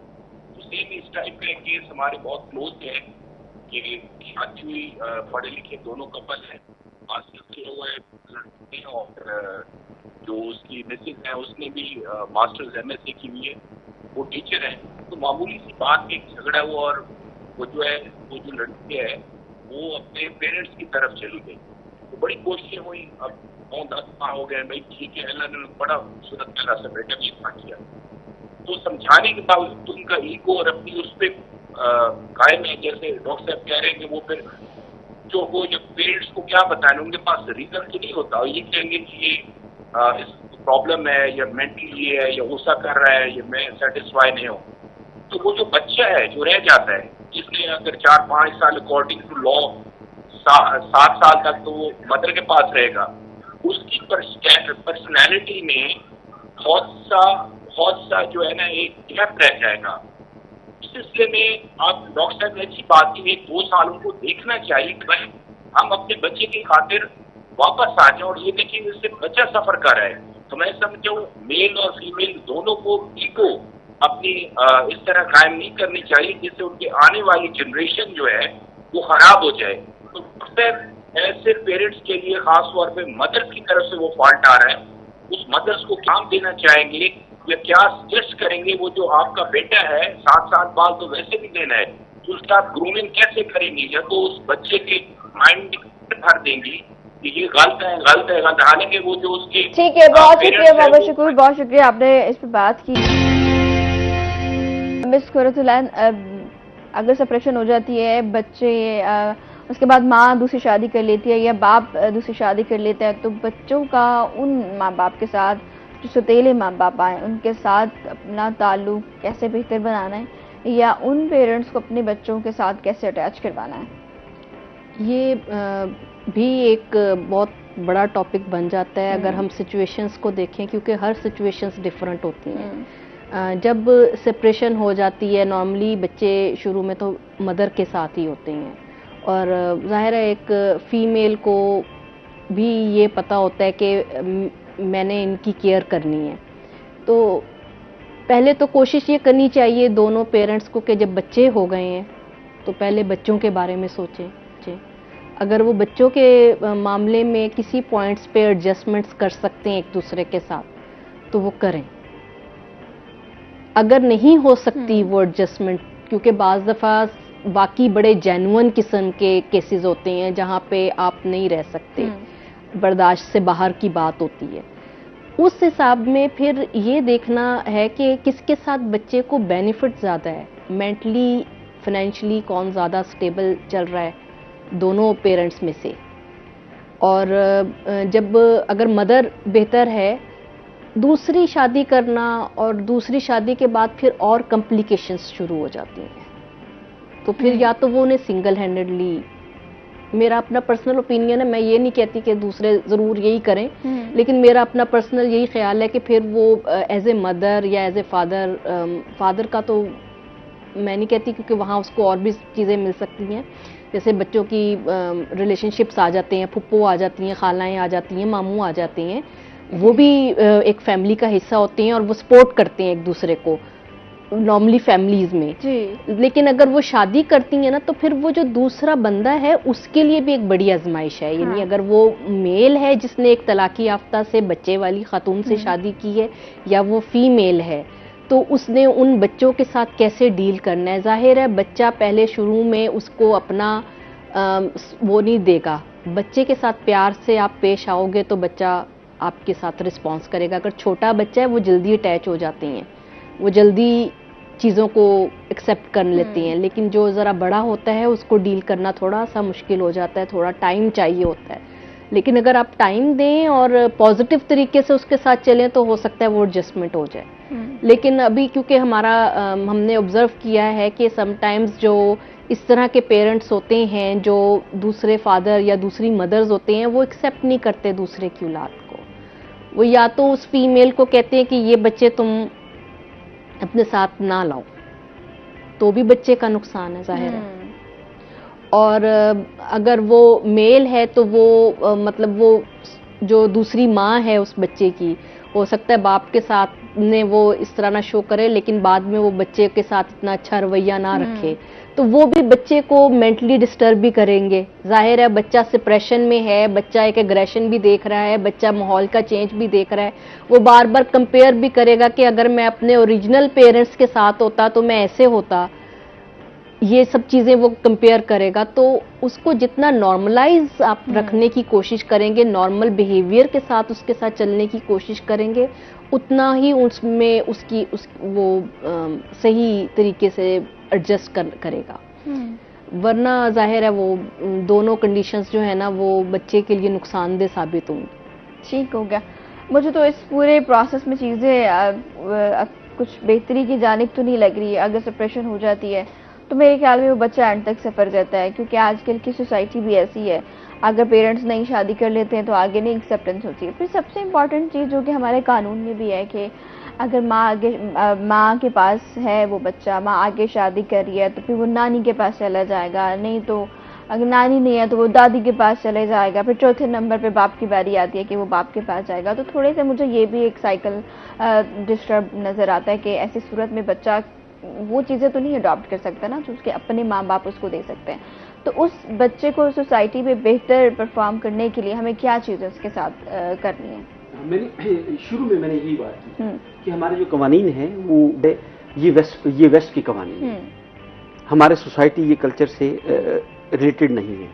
तो सेम इस टाइप का केस हमारे बहुत क्लोज है कि शादी हुई, पढ़े लिखे दोनों कपल है, मास्टर्स किया हुआ है लड़के और जो उसकी मिसेज है उसने भी मास्टर्स MSc की हुई है, वो टीचर है। तो मामूली सी बात में झगड़ा हुआ और वो जो लड़की है वो अपने पेरेंट्स की तरफ चली गई। तो बड़ी कोशिशें हुई, अब 9-10 माह हो गए, भाई ठीक है, अल्लाह ने बड़ा खूबसूरत पहला सा बेटा भी इतना किया। तो समझाने के बावजूद उनका ईगो और अपनी उस पर कायम है, जैसे डॉक्टर साहब कह रहे हैं कि वो फिर जो वो जब पेरेंट्स को क्या बताएं, उनके पास रीजन तो नहीं होता, ये कहेंगे कि ये इस प्रॉब्लम है या मेंटली है या गुस्सा कर रहा है या मैं सेटिस्फाई नहीं हूँ। तो वो जो बच्चा है जो रह जाता है, जिसने अगर 4-5 साल अकॉर्डिंग टू लॉ 7 साल तक तो वो मदर के पास रहेगा, उसकी पर्सनैलिटी में बहुत बहुत सा जो है ना एक गैप रह जाएगा। इस सिलसिले में आप डॉक्टर साहब ने अच्छी बात की, 1-2 साल उनको देखना चाहिए कि भाई हम अपने बच्चे की खातिर वापस आ जाए और ये देखें इससे बच्चा सफर कर रहा है। तो मैं समझता हूँ मेल और फीमेल दोनों को ईगो अपनी इस तरह कायम नहीं करनी चाहिए जिससे उनके आने वाली जनरेशन जो है वो खराब हो जाए। तो ऐसे पेरेंट्स के लिए खास तौर पे मदर्स की तरफ से वो फॉल्ट आ रहा है, उस मदर्स को क्या देना चाहेंगे या क्या सजेस्ट करेंगे? वो जो आपका बेटा है 7 बाल तो वैसे भी देना है, तो उसका आप ग्रूमिंग कैसे करेंगी? या तो उस बच्चे के माइंड में भर देंगी कि ये गलत है गलत है गलत, हालांकि वो जो उसके ठीक है, बहुत शुक्रिया parents हैं, बाबा वो- शुक्र, बहुत शुक्रिया आपने इस पे बात की। मिस खुरतुलैन, अगर सेपरेशन हो जाती है बच्चे उसके बाद माँ दूसरी शादी कर लेती है या बाप दूसरी शादी कर लेता है, तो बच्चों का उन माँ बाप के साथ, जो सौतेले माँ बाप आए उनके साथ अपना ताल्लुक कैसे बेहतर बनाना है या उन पेरेंट्स को अपने बच्चों के साथ कैसे अटैच करवाना है? ये भी एक बहुत बड़ा टॉपिक बन जाता है अगर हम सिचुएशंस को देखें, क्योंकि हर सिचुएशंस डिफरेंट होती हैं। जब सेपरेशन हो जाती है, नॉर्मली बच्चे शुरू में तो मदर के साथ ही होते हैं और ज़ाहिर है एक फ़ीमेल को भी ये पता होता है कि मैंने इनकी केयर करनी है। तो पहले तो कोशिश ये करनी चाहिए दोनों पेरेंट्स को कि जब बच्चे हो गए हैं तो पहले बच्चों के बारे में सोचें। अगर वो बच्चों के मामले में किसी पॉइंट्स पे एडजस्टमेंट्स कर सकते हैं एक दूसरे के साथ तो वो करें। अगर नहीं हो सकती वो एडजस्टमेंट, क्योंकि बाज़ दफ़ा बाकी बड़े जेन्युइन किस्म के केसेस होते हैं जहाँ पे आप नहीं रह सकते, बर्दाश्त से बाहर की बात होती है, उस हिसाब में फिर ये देखना है कि किसके साथ बच्चे को बेनिफिट ज़्यादा है, मेंटली फाइनेंशियली कौन ज़्यादा स्टेबल चल रहा है दोनों पेरेंट्स में से। और जब अगर मदर बेहतर है, दूसरी शादी करना और दूसरी शादी के बाद फिर और कॉम्प्लिकेशंस शुरू हो जाती हैं, तो फिर या तो वो उन्हें सिंगल हैंडेडली, मेरा अपना पर्सनल ओपिनियन है, मैं ये नहीं कहती कि दूसरे ज़रूर यही करें, लेकिन मेरा अपना पर्सनल यही ख्याल है कि फिर वो एज ए मदर या एज ए फादर का तो मैं नहीं कहती, क्योंकि वहाँ उसको और भी चीज़ें मिल सकती हैं, जैसे बच्चों की रिलेशनशिप्स आ जाते हैं, फुप्पो आ जाती हैं, खालाएँ आ जाती हैं, मामू आ जाते हैं, वो भी एक फैमिली का हिस्सा होते हैं और वो सपोर्ट करते हैं एक दूसरे को नॉर्मली फैमिलीज में जी। लेकिन अगर वो शादी करती हैं ना तो फिर वो जो दूसरा बंदा है उसके लिए भी एक बड़ी आजमाइश है। यानी अगर वो मेल है जिसने एक तलाकी याफ्ता से बच्चे वाली खातून से शादी की है या वो फीमेल है, तो उसने उन बच्चों के साथ कैसे डील करना है। जाहिर है बच्चा पहले शुरू में उसको अपना वो नहीं देगा, बच्चे के साथ प्यार से आप पेश आओगे तो बच्चा आपके साथ रिस्पॉन्स करेगा। अगर छोटा बच्चा है वो जल्दी अटैच हो जाते हैं, वो जल्दी चीज़ों को एक्सेप्ट कर लेते हैं, लेकिन जो ज़रा बड़ा होता है उसको डील करना थोड़ा सा मुश्किल हो जाता है, थोड़ा टाइम चाहिए होता है। लेकिन अगर आप टाइम दें और पॉजिटिव तरीके से उसके साथ चलें तो हो सकता है वो एडजस्टमेंट हो जाए। लेकिन अभी क्योंकि हमने ऑब्जर्व किया है कि समटाइम्स जो इस तरह के पेरेंट्स होते हैं जो दूसरे फादर या दूसरी मदर्स होते हैं वो एक्सेप्ट नहीं करते दूसरे की औलाद को। वो या तो उस फीमेल को कहते हैं कि ये बच्चे तुम अपने साथ ना लाओ, तो भी बच्चे का नुकसान है जाहिर है। और अगर वो मेल है तो वो मतलब वो जो दूसरी माँ है उस बच्चे की, हो सकता है बाप के साथ ने वो इस तरह ना शो करे लेकिन बाद में वो बच्चे के साथ इतना अच्छा रवैया ना रखे, तो वो भी बच्चे को मेंटली डिस्टर्ब भी करेंगे। जाहिर है बच्चा डिप्रेशन में है, बच्चा एक एग्रेशन भी देख रहा है, बच्चा माहौल का चेंज भी देख रहा है, वो बार बार कंपेयर भी करेगा कि अगर मैं अपने ओरिजिनल पेरेंट्स के साथ होता तो मैं ऐसे होता, ये सब चीज़ें वो कंपेयर करेगा। तो उसको जितना नॉर्मलाइज आप रखने की कोशिश करेंगे, नॉर्मल बिहेवियर के साथ उसके साथ चलने की कोशिश करेंगे, उतना ही उसमें वो सही तरीके से एडजस्ट करेगा। वरना जाहिर है वो दोनों कंडीशंस जो है ना वो बच्चे के लिए नुकसानदेह साबित होंगी। ठीक हो गया। मुझे तो इस पूरे प्रोसेस में चीज़ें कुछ बेहतरी की जानिब तो नहीं लग रही है। अगर सेपरेशन हो जाती है तो मेरे ख्याल में वो बच्चा एंड तक सफ़र करता है, क्योंकि आजकल की सोसाइटी भी ऐसी है, अगर पेरेंट्स नई शादी कर लेते हैं तो आगे नहीं एक्सेप्टेंस होती है। फिर सबसे इम्पॉर्टेंट चीज़ जो कि हमारे कानून में भी है कि अगर माँ के पास है वो बच्चा, माँ आगे शादी कर रही है तो फिर वो नानी के पास चला जाएगा, नहीं तो अगर नानी नहीं है तो वो दादी के पास चले जाएगा, फिर चौथे नंबर पे बाप की बारी आती है कि वो बाप के पास जाएगा। तो थोड़े से मुझे ये भी एक साइकिल डिस्टर्ब नज़र आता है कि ऐसी सूरत में बच्चा वो चीज़ें तो नहीं अडॉप्ट कर सकता ना जो उसके अपने माँ बाप उसको दे सकते हैं। तो उस बच्चे को सोसाइटी में बेहतर परफॉर्म करने के लिए हमें क्या चीज़ें उसके साथ करनी है? मैंने शुरू में मैंने यही बात की कि हमारे जो कवानीन हैं वो ये वेस्ट की कवानीन है, हमारे सोसाइटी ये कल्चर से रिलेटेड नहीं है।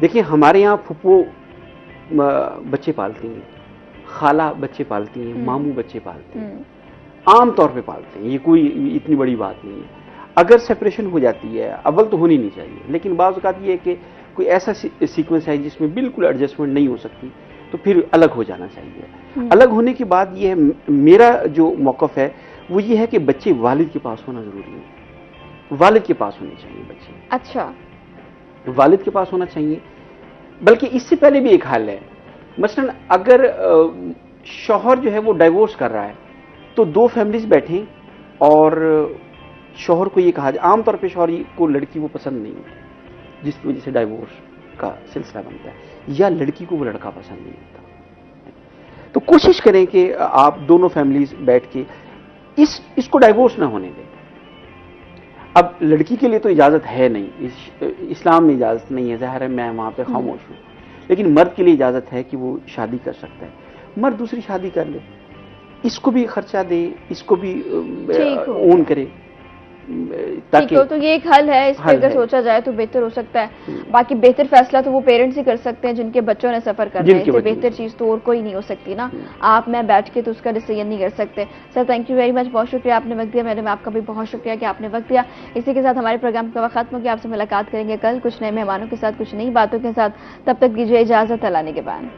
देखिए हमारे यहाँ फुप्पो बच्चे पालती हैं, खाला बच्चे पालती हैं, मामू बच्चे पालते हैं, आम तौर पे पालते हैं, ये कोई इतनी बड़ी बात नहीं है। अगर सेपरेशन हो जाती है, अव्वल तो होनी नहीं चाहिए, लेकिन बाज़ औक़ात ये है कि कोई ऐसा सीक्वेंस है जिसमें बिल्कुल एडजस्टमेंट नहीं हो सकती तो फिर अलग हो जाना चाहिए। अलग होने के बाद ये मेरा जो मौक़िफ़ है वो ये है कि बच्चे वालिद के पास होना ज़रूरी है, वालिद के पास होने चाहिए बच्चे। अच्छा, वालिद के पास होना चाहिए। बल्कि इससे पहले भी एक हाल है, मसलन अगर शौहर जो है वो डाइवोर्स कर रहा है तो दो फैमिलीज बैठें और शौहर को ये कहा जाए, आमतौर पे शौहर को लड़की वो पसंद नहीं है जिसकी वजह से डाइवोर्स का सिलसिला बनता है, या लड़की को वो लड़का पसंद नहीं होता, तो कोशिश करें कि आप दोनों फैमिलीज बैठ के इसको डाइवोर्स ना होने दें। अब लड़की के लिए तो इजाज़त है नहीं, इस्लाम में इजाज़त नहीं है, ज़ाहिर है मैं वहाँ पे खामोश हूँ, लेकिन मर्द के लिए इजाज़त है कि वो शादी कर सकता है। मर्द दूसरी शादी कर ले, इसको भी खर्चा दे, इसको भी ओन करे, ताकि तो ये एक हल है, इस पर अगर सोचा जाए तो बेहतर हो सकता है। बाकी बेहतर फैसला तो वो पेरेंट्स ही कर सकते हैं जिनके बच्चों ने सफर करना है, इससे बेहतर चीज तो और कोई नहीं हो सकती ना। आप मैं बैठ के तो उसका डिसीजन नहीं कर सकते। Sir thank you very much, बहुत शुक्रिया आपने वक्त दिया। मैडम आपका भी बहुत शुक्रिया कि आपने वक्त दिया। इसी के साथ हमारे प्रोग्राम का वक्त खत्म हो गया। आपसे मुलाकात करेंगे कल कुछ नए मेहमानों के साथ, कुछ नई बातों के साथ। तब तक दीजिए इजाजत, अल्लाह के बाद।